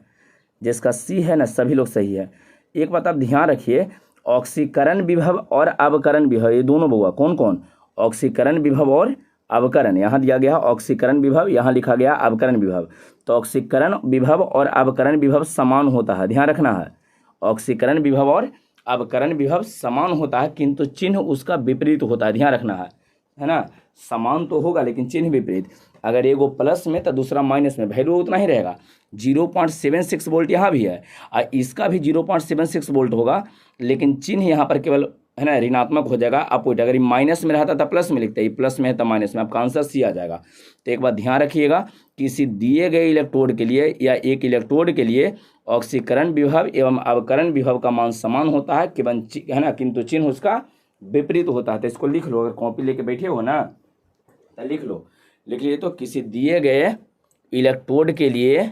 जिसका सी है ना सभी लोग सही है। एक बात आप ध्यान रखिए, ऑक्सीकरण विभव और अवकरण विभव ये दोनों बुआ कौन कौन, ऑक्सीकरण विभव और अवकरण, यहाँ दिया गया ऑक्सीकरण विभव, यहाँ लिखा गया अवकरण विभव। तो ऑक्सीकरण विभव और अवकरण विभव समान होता है, ध्यान रखना है। ऑक्सीकरण विभव और अवकरण विभव समान होता है किंतु चिन्ह उसका विपरीत होता है, ध्यान रखना है ना। समान तो होगा लेकिन चिन्ह विपरीत, अगर एगो प्लस में तो दूसरा माइनस में, वैल्यू उतना ही रहेगा। 0.76 वोल्ट यहाँ भी है और इसका भी 0.76 वोल्ट होगा, लेकिन चिन्ह यहाँ पर केवल है ना ऋणात्मक हो जाएगा अपोजिट। अगर ये माइनस में रहता था प्लस में लिखते, ये प्लस में है तो माइनस में, आपका आंसर सी आ जाएगा। तो एक बात ध्यान रखिएगा, किसी दिए गए इलेक्ट्रोड के लिए या एक इलेक्ट्रोड के लिए ऑक्सीकरण विभव एवं अवकरण विभव का मान समान होता है केवल है ना, किंतु चिन्ह उसका विपरीत होता है। तो इसको लिख लो, अगर कॉपी लेके बैठे हो ना तो लिख लो, लिख लीजिए। तो किसी दिए गए इलेक्ट्रोड के लिए,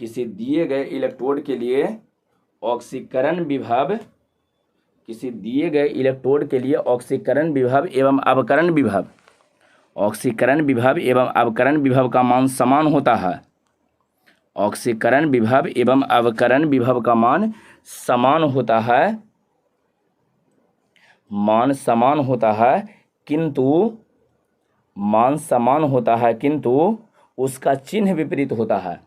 किसी दिए गए इलेक्ट्रोड के लिए ऑक्सीकरण विभव, किसी दिए गए इलेक्ट्रोड के लिए ऑक्सीकरण विभव एवं अवकरण विभव, ऑक्सीकरण विभव एवं अवकरण विभव का मान समान होता है। ऑक्सीकरण विभव एवं अवकरण विभव का मान समान होता है, मान समान होता है किंतु, मान समान होता है किंतु उसका चिन्ह विपरीत होता है,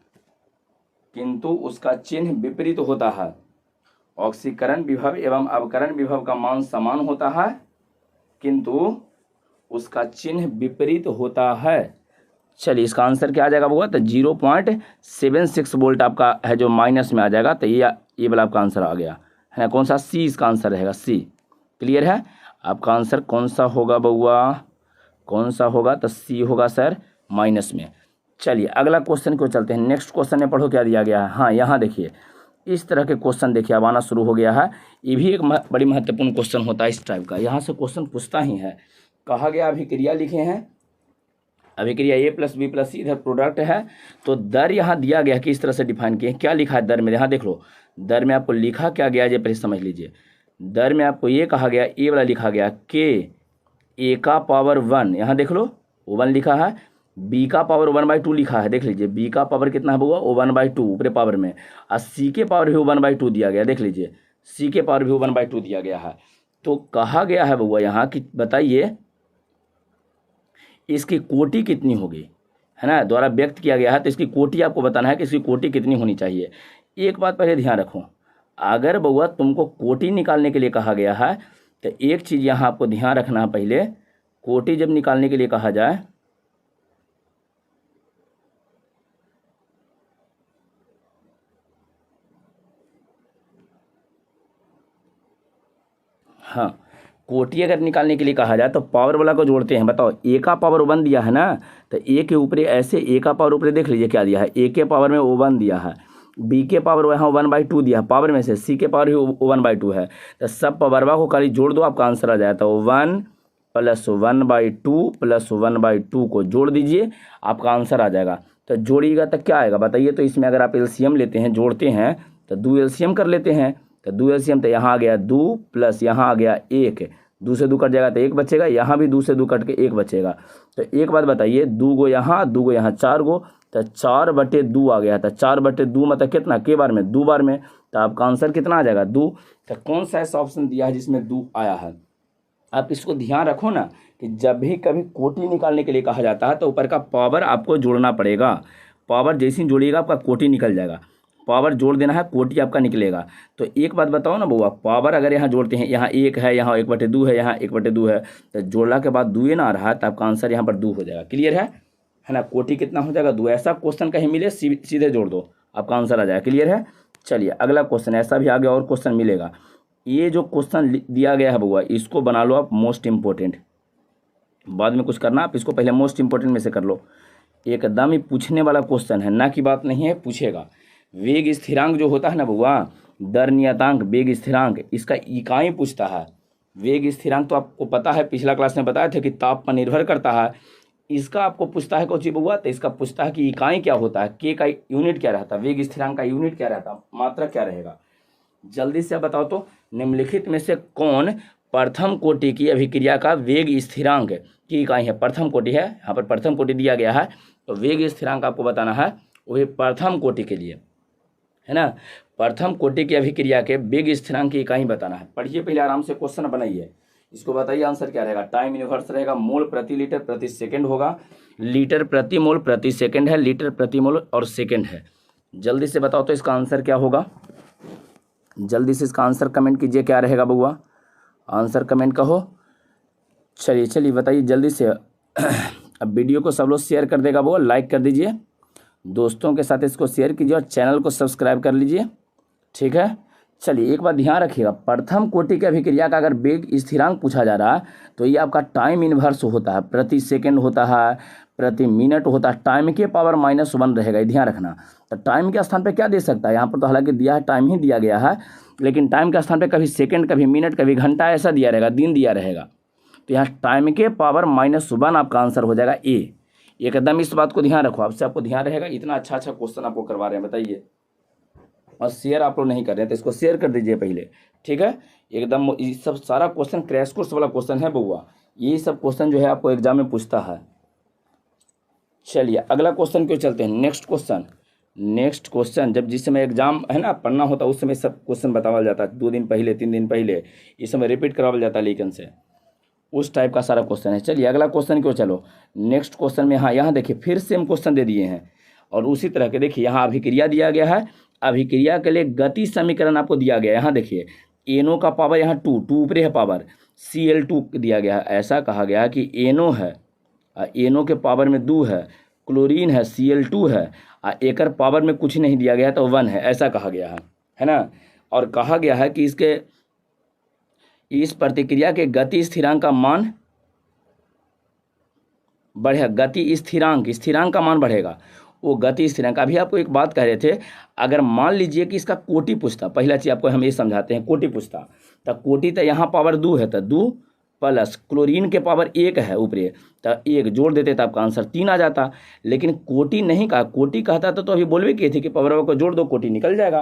किंतु उसका चिन्ह विपरीत होता है। ऑक्सीकरण विभव एवं अवकरण विभव का मान समान होता है किंतु उसका चिन्ह विपरीत होता है। चलिए इसका आंसर क्या आ जाएगा बुआ, तो 0.76 वोल्ट आपका है जो माइनस में आ जाएगा। तो ये वाला आपका आंसर आ गया है ना, कौन सा, सी इसका आंसर रहेगा, सी। क्लियर है, आपका आंसर कौन सा होगा बउआ, कौन सा होगा, तो सी होगा सर, माइनस में। चलिए अगला क्वेश्चन को चलते हैं। नेक्स्ट क्वेश्चन में पढ़ो क्या दिया गया है। हाँ यहाँ देखिए इस तरह के क्वेश्चन देखिए अब आना शुरू हो गया है। ये भी एक बड़ी महत्वपूर्ण क्वेश्चन होता है इस टाइप का, यहाँ से क्वेश्चन पूछता ही है। कहा गया अभिक्रिया लिखे हैं, अभिक्रिया A + B + C इधर प्रोडक्ट है, तो दर यहाँ दिया गया कि इस तरह से डिफाइन किए। क्या लिखा है दर में, यहाँ देख लो, दर में आपको लिखा क्या गया ये पहले समझ लीजिए। दर में आपको ये कहा गया, ए वाला लिखा गया k A का पावर 1, यहाँ देख लो 1 लिखा है, B का पावर 1/2 लिखा है, देख लीजिए B का पावर कितना है बुआ, 1/2 ऊपरी पावर में, और C के पावर भी 1/2 दिया गया, देख लीजिए C के पावर भी 1/2 दिया गया है। तो कहा गया है बुआ यहाँ कि बताइए इसकी कोटि कितनी होगी, है ना, द्वारा व्यक्त किया गया है। तो इसकी कोटि आपको बताना है कि इसकी कोटि कितनी होनी चाहिए। एक बात पहले ध्यान रखो, अगर बउआ तुमको कोटि निकालने के लिए कहा गया है तो एक चीज़ यहाँ आपको ध्यान रखना है, पहले कोटि जब निकालने के लिए कहा जाए हाँ, कोटि अगर निकालने के लिए कहा जाए तो पावर वाला को जोड़ते हैं। बताओ A का पावर 1 दिया है ना, तो A के ऊपर ऐसे A का पावर ऊपर देख लीजिए क्या दिया है, A के पावर में 1 दिया है, B के पावर यहाँ 1/2 दिया पावर में से, C के पावर भी 1/2 है। तो सब पावरवा को खाली जोड़ दो, आपका आंसर आ जाता है 1 + 1/2 + 1/2 को जोड़ दीजिए, आपका आंसर आ जाएगा। तो जोड़िएगा तो क्या आएगा बताइए। तो इसमें अगर आप एलसीएम लेते हैं, जोड़ते हैं तो 2 एलसीएम कर लेते हैं, तो 2 एलसीएम, तो यहाँ आ गया 2 प्लस यहाँ आ गया 1, 2 से 2 कट जाएगा तो 1 बचेगा, यहाँ भी 2 से 2 कट के 1 बचेगा। तो एक बात बताइए, 2 गो यहाँ 2 गो यहाँ, 4 गो, तो 4/2 आ गया था। 4/2 मतलब कितना, के बार में 2 बार में, तो आपका आंसर कितना आ जाएगा 2। तो कौन सा ऐसा ऑप्शन दिया है जिसमें 2 आया है। आप इसको ध्यान रखो ना कि जब भी कभी कोटि निकालने के लिए कहा जाता है तो ऊपर का पावर आपको जोड़ना पड़ेगा। पावर जैसे ही जोड़िएगा आपका कोटि निकल जाएगा, पावर जोड़ देना है, कोटि आपका निकलेगा। तो एक बात बताओ ना बुआ, पावर अगर यहाँ जोड़ते हैं, यहाँ 1 है, यहाँ 1/2 है, यहाँ 1/2 है, तो जोड़ला के बाद 2 ना आ रहा है तो आपका आंसर यहाँ पर 2 हो जाएगा। क्लियर है ना, कोटि कितना हो जाएगा 2। ऐसा क्वेश्चन कहीं मिले सीधे जोड़ दो, आपका आंसर आ जाएगा। क्लियर है, चलिए अगला क्वेश्चन, ऐसा भी आगे और क्वेश्चन मिलेगा। ये जो क्वेश्चन दिया गया है बुआ, इसको बना लो आप मोस्ट इम्पोर्टेंट, बाद में कुछ करना, आप इसको पहले मोस्ट इम्पोर्टेंट में से कर लो। एकदम ही पूछने वाला क्वेश्चन है, ना की बात नहीं है, पूछेगा। वेग स्थिरांक जो होता है ना बुआ, दर नियतांक वेग स्थिरांक, इसका इकाई पूछता है। वेग स्थिरांक तो आपको पता है, पिछला क्लास में बताया था कि ताप पर निर्भर करता है। इसका आपको पूछता है कौन सी बुआ, तो इसका पूछता है कि इकाई क्या होता है, के का यूनिट क्या रहता है, वेग स्थिरांक का यूनिट क्या रहता है, मात्रा क्या रहेगा। जल्दी से बताओ तो, निम्नलिखित में से कौन प्रथम कोटि की अभिक्रिया का वेग स्थिरांक की इकाई है? प्रथम कोटि है, यहाँ पर प्रथम कोटि दिया गया है, तो वेग स्थिरांक आपको बताना है, वही प्रथम कोटि के लिए है ना। प्रथम कोटि की अभिक्रिया के वेग स्थिरांक की इकाई बताना है। पढ़िए पहले आराम से, क्वेश्चन बनाइए, इसको बताइए आंसर क्या रहेगा। टाइम इनवर्स रहेगा, मोल प्रति लीटर प्रति सेकंड होगा, लीटर प्रति मोल प्रति सेकंड है, लीटर प्रति मोल और सेकंड है। जल्दी से बताओ तो इसका आंसर क्या होगा, जल्दी से इसका आंसर कमेंट कीजिए, क्या रहेगा बउआ, आंसर कमेंट कहो। चलिए बताइए जल्दी से। अब वीडियो को सब लोग शेयर कर देगा बउआ, लाइक कर दीजिए, दोस्तों के साथ इसको शेयर कीजिए और चैनल को सब्सक्राइब कर लीजिए, ठीक है। चलिए एक बात ध्यान रखिएगा, प्रथम कोटि की अभिक्रिया का अगर वेग स्थिरांक पूछा जा रहा है तो ये आपका टाइम इनवर्स होता है, प्रति सेकंड होता है, प्रति मिनट होता है, टाइम के पावर -1 रहेगा, ये ध्यान रखना। तो टाइम के स्थान पे क्या दे सकता है, यहाँ पर तो हालांकि दिया है, टाइम ही दिया गया है, लेकिन टाइम के स्थान पे कभी सेकंड, कभी मिनट, कभी घंटा ऐसा दिया रहेगा, दिन दिया रहेगा। तो यहाँ टाइम के पावर -1 आपका आंसर हो जाएगा ए। एकदम इस बात को ध्यान रखो, आपसे आपको ध्यान रहेगा, इतना अच्छा क्वेश्चन आपको करवा रहे हैं, बताइए। और शेयर आप लोग नहीं कर रहे हैं तो इसको शेयर कर दीजिए पहले, ठीक है। एकदम ये सब सारा क्वेश्चन क्रैश कोर्स वाला क्वेश्चन है बउआ, ये सब क्वेश्चन जो है आपको एग्जाम में पूछता है। चलिए अगला क्वेश्चन क्यों चलते हैं, नेक्स्ट क्वेश्चन जब जिस समय एग्जाम है ना पढ़ना होता है उस समय सब क्वेश्चन बताया जाता है, 2 दिन पहले 3 दिन पहले, इस समय रिपीट करवाया जाता है लेकिन से, उस टाइप का सारा क्वेश्चन है। चलिए अगला क्वेश्चन क्यों, चलो नेक्स्ट क्वेश्चन में, हाँ यहाँ देखिए फिर सेम क्वेश्चन दे दिए हैं और उसी तरह के देखिए यहाँ अभिक्रिया दिया गया है, अभिक्रिया के लिए गति समीकरण आपको दिया गया है। यहाँ देखिए एनो का पावर यहाँ 2 ऊपरे है पावर, Cl2 दिया गया है, ऐसा कहा गया है कि एनो है, एनो के पावर में 2 है, क्लोरीन है Cl2 है, एकर पावर में कुछ नहीं दिया गया है तो 1 है, ऐसा कहा गया है ना। और कहा गया है कि इस प्रतिक्रिया के गति स्थिरांक का मान बढ़ेगा, गति स्थिरांक का मान बढ़ेगा, वो गति स्थिरांक। अभी आपको एक बात कह रहे थे, अगर मान लीजिए कि इसका कोटि पूछता, पहला चीज आपको हम ये समझाते हैं, कोटि पूछता तो कोटि तो यहाँ पावर 2 है, तो 2 प्लस क्लोरीन के पावर 1 है ऊपरे, तो 1 जोड़ देते तो आपका आंसर 3 आ जाता। लेकिन कोटि नहीं कहा, कोटि कहता तो अभी बोलवे किए थे कि पावर को जोड़ दो, कोटि निकल जाएगा।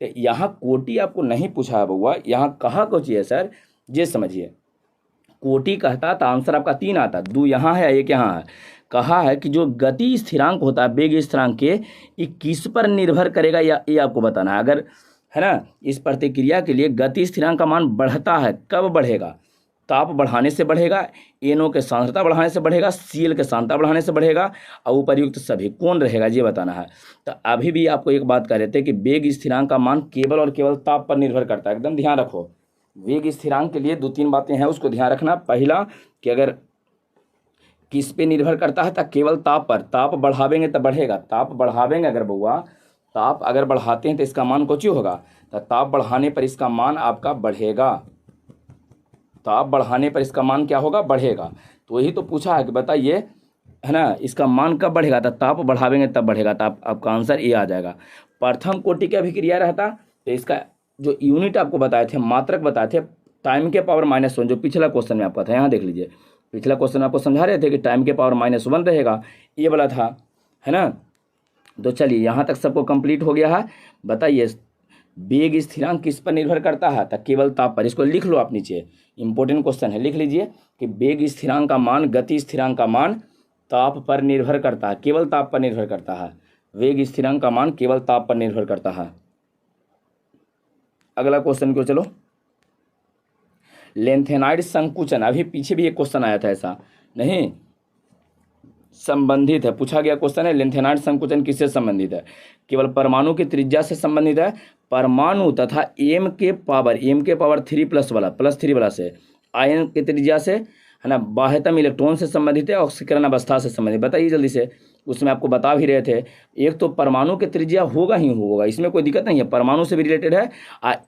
तो यहाँ कोटि आपको नहीं पूछा है बउआ, यहाँ कहा कुछ है सर, ये समझिए, कोटि कहता तो आंसर आपका 3 आता, 2 यहाँ है 1 यहाँ है। कहा है कि जो गति स्थिरांक होता है वेग स्थिरांक के, ये किस पर निर्भर करेगा या ये आपको बताना है। अगर है ना इस प्रतिक्रिया के लिए गति स्थिरांक का मान बढ़ता है, कब बढ़ेगा, ताप बढ़ाने से बढ़ेगा, एनओ के सांद्रता बढ़ाने से बढ़ेगा, Cl के सांद्रता बढ़ाने से बढ़ेगा, और उपर्युक्त सभी कौन रहेगा ये बताना है। तो अभी भी आपको एक बात कह रहे थे कि वेग स्थिरांक का मान केवल और केवल ताप पर निर्भर करता है, एकदम ध्यान रखो। वेग स्थिरांक के लिए 2-3 बातें हैं, उसको ध्यान रखना। पहला कि अगर किस पे निर्भर करता है तो केवल ताप पर, ताप बढ़ावेंगे तो बढ़ेगा, ताप बढ़ावेंगे अगर बउआ, ताप अगर बढ़ाते हैं तो इसका मान कुछ होगा, तो ताप बढ़ाने पर इसका मान आपका बढ़ेगा, ताप बढ़ाने पर इसका मान क्या होगा, बढ़ेगा। तो वही तो पूछा है कि बताइए है ना, इसका मान कब बढ़ेगा, तो ताप बढ़ावेंगे तब बढ़ेगा, तो आपका आंसर ये आ जाएगा। प्रथम कोटि की अभिक्रिया रहता तो इसका जो यूनिट आपको बताए थे, मात्रक बताए थे, टाइम के पावर -1, जो पिछला क्वेश्चन में आपका था, यहाँ देख लीजिए, पिछला क्वेश्चन में आपको समझा रहे थे कि टाइम के पावर -1 रहेगा, ये वाला था, है ना। तो चलिए यहाँ तक सबको कंप्लीट हो गया है। बताइए वेग स्थिरांक किस पर निर्भर करता है, तो केवल ताप पर। इसको लिख लो आप नीचे, इंपॉर्टेंट क्वेश्चन है, लिख लीजिए कि वेग स्थिरांक का मान, गति स्थिरांक का मान ताप पर निर्भर करता है, केवल ताप पर निर्भर करता है। वेग स्थिरांक का मान केवल ताप पर निर्भर करता है। अगला क्वेश्चन को चलो, लेंथेनाइड संकुचन, अभी पीछे भी एक क्वेश्चन आया था, ऐसा नहीं, संबंधित है, पूछा गया क्वेश्चन है, लेंथेनाइड संकुचन किससे संबंधित है, केवल परमाणु की त्रिज्या से संबंधित है, परमाणु तथा m के पावर 3+ वाला, +3 वाला से, आयन की त्रिज्या से, है ना, बाह्यतम इलेक्ट्रॉन से संबंधित है, ऑक्सीकरण अवस्था से संबंधित। बताइए जल्दी से, उसमें आपको बता भी रहे थे, एक तो परमाणु की त्रिज्या होगा ही होगा, इसमें कोई दिक्कत नहीं है, परमाणु से भी रिलेटेड है,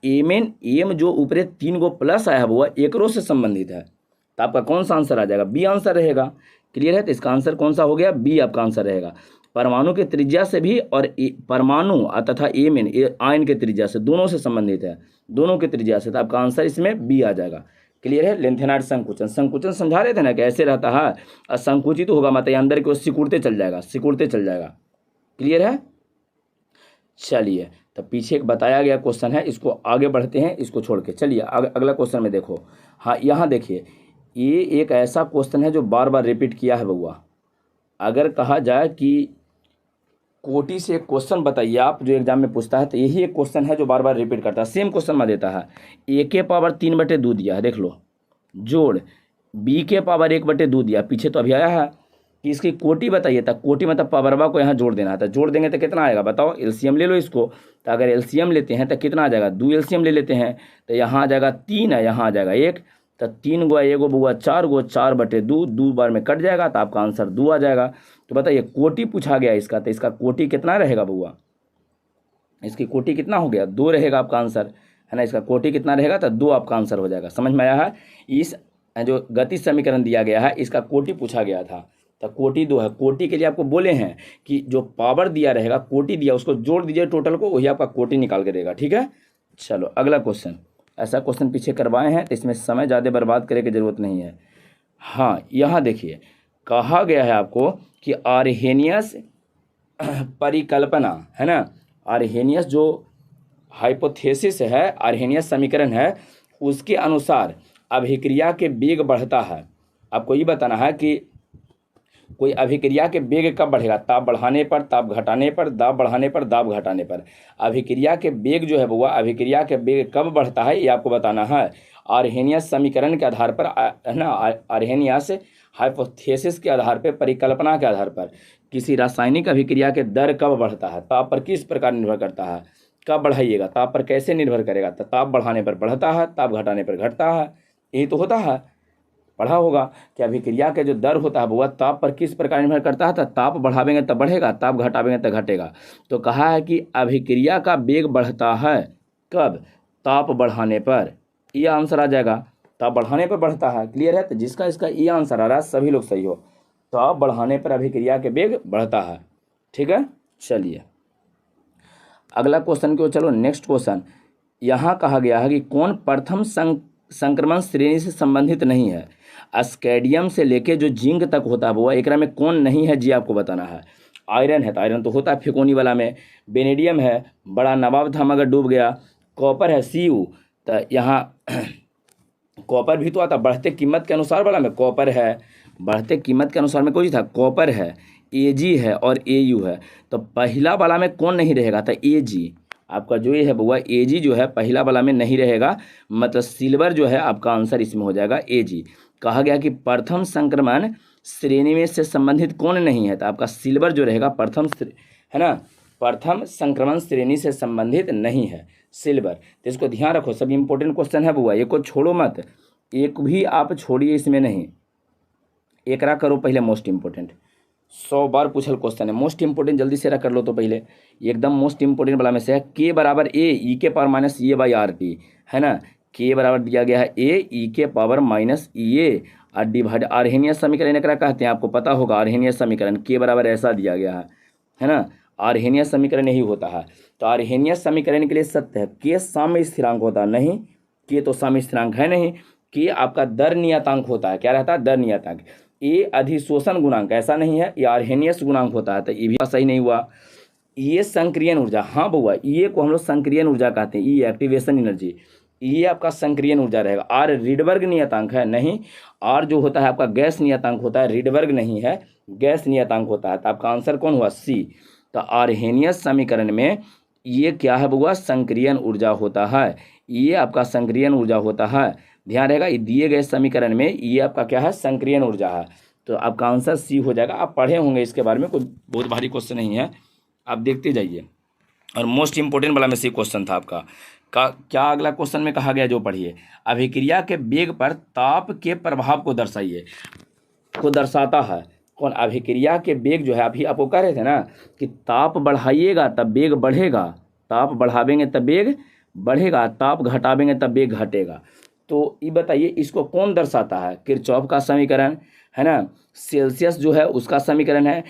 एम जो ऊपरे 3 गो प्लस आया है वो एकरो से संबंधित है। तो आपका कौन सा आंसर आ जाएगा, बी आंसर रहेगा। क्लियर है, तो इसका आंसर कौन सा हो गया, बी आपका आंसर रहेगा। परमाणु की त्रिज्या से भी और परमाणु तथा एम आयन के त्रिज्या से, दोनों से संबंधित है, दोनों की त्रिज्या से, तो आपका आंसर इसमें बी आ जाएगा। क्लियर है। लेंथेनाइड संकुचन, संकुचन समझा रहे थे ना, कैसे रहता है, असंकुचित होगा मतलब अंदर की ओर सिकुड़ते चल जाएगा, सिकुड़ते चल जाएगा। क्लियर है। चलिए तो पीछे एक बताया गया क्वेश्चन है, इसको आगे बढ़ते हैं, इसको छोड़ के चलिए अगला क्वेश्चन में देखो। हाँ यहाँ देखिए, ये एक ऐसा क्वेश्चन है जो बार बार रिपीट किया है बउआ। अगर कहा जाए कि कोटि से एक क्वेश्चन बताइए आप जो एग्जाम में पूछता है, तो यही एक क्वेश्चन है जो बार बार रिपीट करता है, सेम क्वेश्चन में देता है। ए के पावर 3/2 दिया है, देख लो, जोड़ बी के पावर 1/2 दिया, पीछे तो अभी आया है कि इसकी कोटि बताइए, था कोटि मतलब पावरवा को यहाँ जोड़ देना है। तो जोड़ देंगे तो कितना आएगा बताओ, एलसीएम ले लो इसको। तो अगर एलसीएम लेते हैं तो कितना आ जाएगा, 2 एलसीएम ले लेते हैं तो यहाँ आ जाएगा 3 है, यहाँ आ जाएगा 1, तो 3 गुआ 1 बउआ 4 गो, 4/2, 2 बार में कट जाएगा, तो आपका आंसर 2 आ जाएगा। तो बताइए कोटि पूछा गया इसका, तो इसका कोटि कितना रहेगा बउआ, इसकी कोटि कितना हो गया, 2 रहेगा आपका आंसर, है ना। इसका कोटि कितना रहेगा, तो 2 आपका आंसर हो जाएगा। समझ में आया है। इस जो गति समीकरण दिया गया है इसका कोटि पूछा गया था, तो कोटि 2 है। कोटि के लिए आपको बोले हैं कि जो पावर दिया रहेगा, कोटि दिया, उसको जोड़ दीजिए टोटल को, वही आपका कोटि निकाल के देगा। ठीक है, चलो अगला क्वेश्चन। ऐसा क्वेश्चन पीछे करवाए हैं तो इसमें समय ज़्यादा बर्बाद करने की जरूरत नहीं है। हाँ यहाँ देखिए, कहा गया है आपको कि आर्हेनियस परिकल्पना, है ना, आर्हेनियस जो हाइपोथेसिस है, आर्हेनियस समीकरण है, उसके अनुसार अभिक्रिया के वेग बढ़ता है। आपको ये बताना है कि कोई अभिक्रिया के वेग कब बढ़ेगा, ताप बढ़ाने पर, ताप घटाने पर, दाब बढ़ाने पर, दाब घटाने पर। अभिक्रिया के वेग जो है वो अभिक्रिया के वेग कब बढ़ता है ये आपको बताना है। आर्हेनियस समीकरण के आधार पर, है ना, आर्हेनियस हाइपोथेसिस के आधार पर, परिकल्पना के आधार पर किसी रासायनिक अभिक्रिया के दर कब बढ़ता है, ताप पर किस प्रकार निर्भर करता है, कब बढ़ाइएगा, ताप पर कैसे निर्भर करेगा, तो ताप बढ़ाने पर बढ़ता है, ताप घटाने पर घटता है, यही तो होता है। पढ़ा होगा कि अभिक्रिया के जो दर होता है वह ताप पर किस प्रकार निर्भर करता है, तो ताप बढ़ावेंगे तो बढ़ेगा, ताप घटावेंगे तो घटेगा। तो कहा है कि अभिक्रिया का वेग बढ़ता है कब, ताप बढ़ाने पर, ये आंसर आ जाएगा, ताप बढ़ाने पर बढ़ता है। क्लियर है, तो जिसका इसका ये आंसर आ रहा है सभी लोग सही हो, ताप बढ़ाने पर अभिक्रिया के वेग बढ़ता है। ठीक है, चलिए अगला क्वेश्चन को, चलो नेक्स्ट क्वेश्चन। यहाँ कहा गया है कि कौन प्रथम संक्रमण श्रेणी से संबंधित नहीं है। स्कैडियम से लेके जो जिंक तक होता है वो एकरा में कौन नहीं है जी, आपको बताना है। आयरन है, तो आयरन तो होता है फेकोनी वाला में। बेनेडियम है, बड़ा नवाब था मगर डूब गया। कॉपर है, सीयू, तो यहाँ कॉपर भी तो आता, बढ़ते कीमत के अनुसार वाला में कॉपर है, बढ़ते कीमत के अनुसार में कोई था, कॉपर है, एजी है और एयू है। तो पहला वाला में कौन नहीं रहेगा, तो एजी, आपका जो ये है बुआ एजी जो है पहला वाला में नहीं रहेगा, मतलब सिल्वर जो है आपका आंसर इसमें हो जाएगा एजी। कहा गया कि प्रथम संक्रमण श्रेणी में से संबंधित कौन नहीं है, तो आपका सिल्वर जो रहेगा प्रथम, है ना, प्रथम संक्रमण श्रेणी से संबंधित नहीं है सिल्वर। तो इसको ध्यान रखो, सब इंपॉर्टेंट क्वेश्चन है बुआ, एक को छोड़ो मत, एक भी आप छोड़िए इसमें नहीं, एक रहा करो पहले मोस्ट इंपॉर्टेंट। 100 बार पूछल क्वेश्चन है, मोस्ट इंपोर्टेंट जल्दी से कर लो। तो पहले एकदम मोस्ट इंपोर्टेंट वाला में से है के बराबर ए ई के power minus A by R T, है ना। के बराबर दिया गया है ए ई के पावर माइनस ए और डिवाइड आर्हेनियस समीकरण एकरा कहते हैं, आपको पता होगा आर्हेनियस समीकरण के बराबर ऐसा दिया गया है ना। आर्हेनियस समीकरण यही होता है। तो आर्हेनियस समीकरण के लिए सत्य है के साम्य स्थिरांक होता है, नहीं के तो साम्य स्थिरांक है नहीं, के आपका दर नियतांक होता है, क्या रहता है, दर नियतांक। ये अधिशोषण गुणांक ऐसा नहीं है, ये आर्हेनियस गुणांक होता है, तो ये भी सही नहीं हुआ। ये संक्रियन ऊर्जा, हाँ बउआ ये को हम लोग संक्रियन ऊर्जा कहते हैं, ये एक्टिवेशन एनर्जी, ये आपका संक्रियन ऊर्जा रहेगा। आर रिडबर्ग नियतांक है, नहीं, आर जो होता है आपका गैस नियतांक होता है, रिडबर्ग नहीं है, गैस नियतांक होता है। तो आपका आंसर कौन हुआ, सी। तो आर्हेनियस समीकरण में ये क्या है बउआ, संक्रियन ऊर्जा होता है, ये आपका संक्रियन ऊर्जा होता है। ध्यान रहेगा, ये दिए गए समीकरण में ये आपका क्या है, संक्रियन ऊर्जा है। तो आपका आंसर सी हो जाएगा। आप पढ़े होंगे इसके बारे में, कोई बहुत भारी क्वेश्चन नहीं है, आप देखते जाइए। और मोस्ट इंपोर्टेंट वाला में सी क्वेश्चन था आपका क्या अगला क्वेश्चन में कहा गया, जो पढ़िए। अभिक्रिया के वेग पर ताप के प्रभाव को दर्शाइए, को दर्शाता है कौन, अभिक्रिया के वेग जो है, अभी आपको कह रहे थे ना कि ताप बढ़ाइएगा तब वेग बढ़ेगा, ताप बढ़ावेंगे तब वेग बढ़ेगा, ताप घटावेंगे तब वेग घटेगा। तो ये बताइए इसको कौन दर्शाता है, किरचॉफ का समीकरण, है ना, सेल्सियस जो है उसका समीकरण है,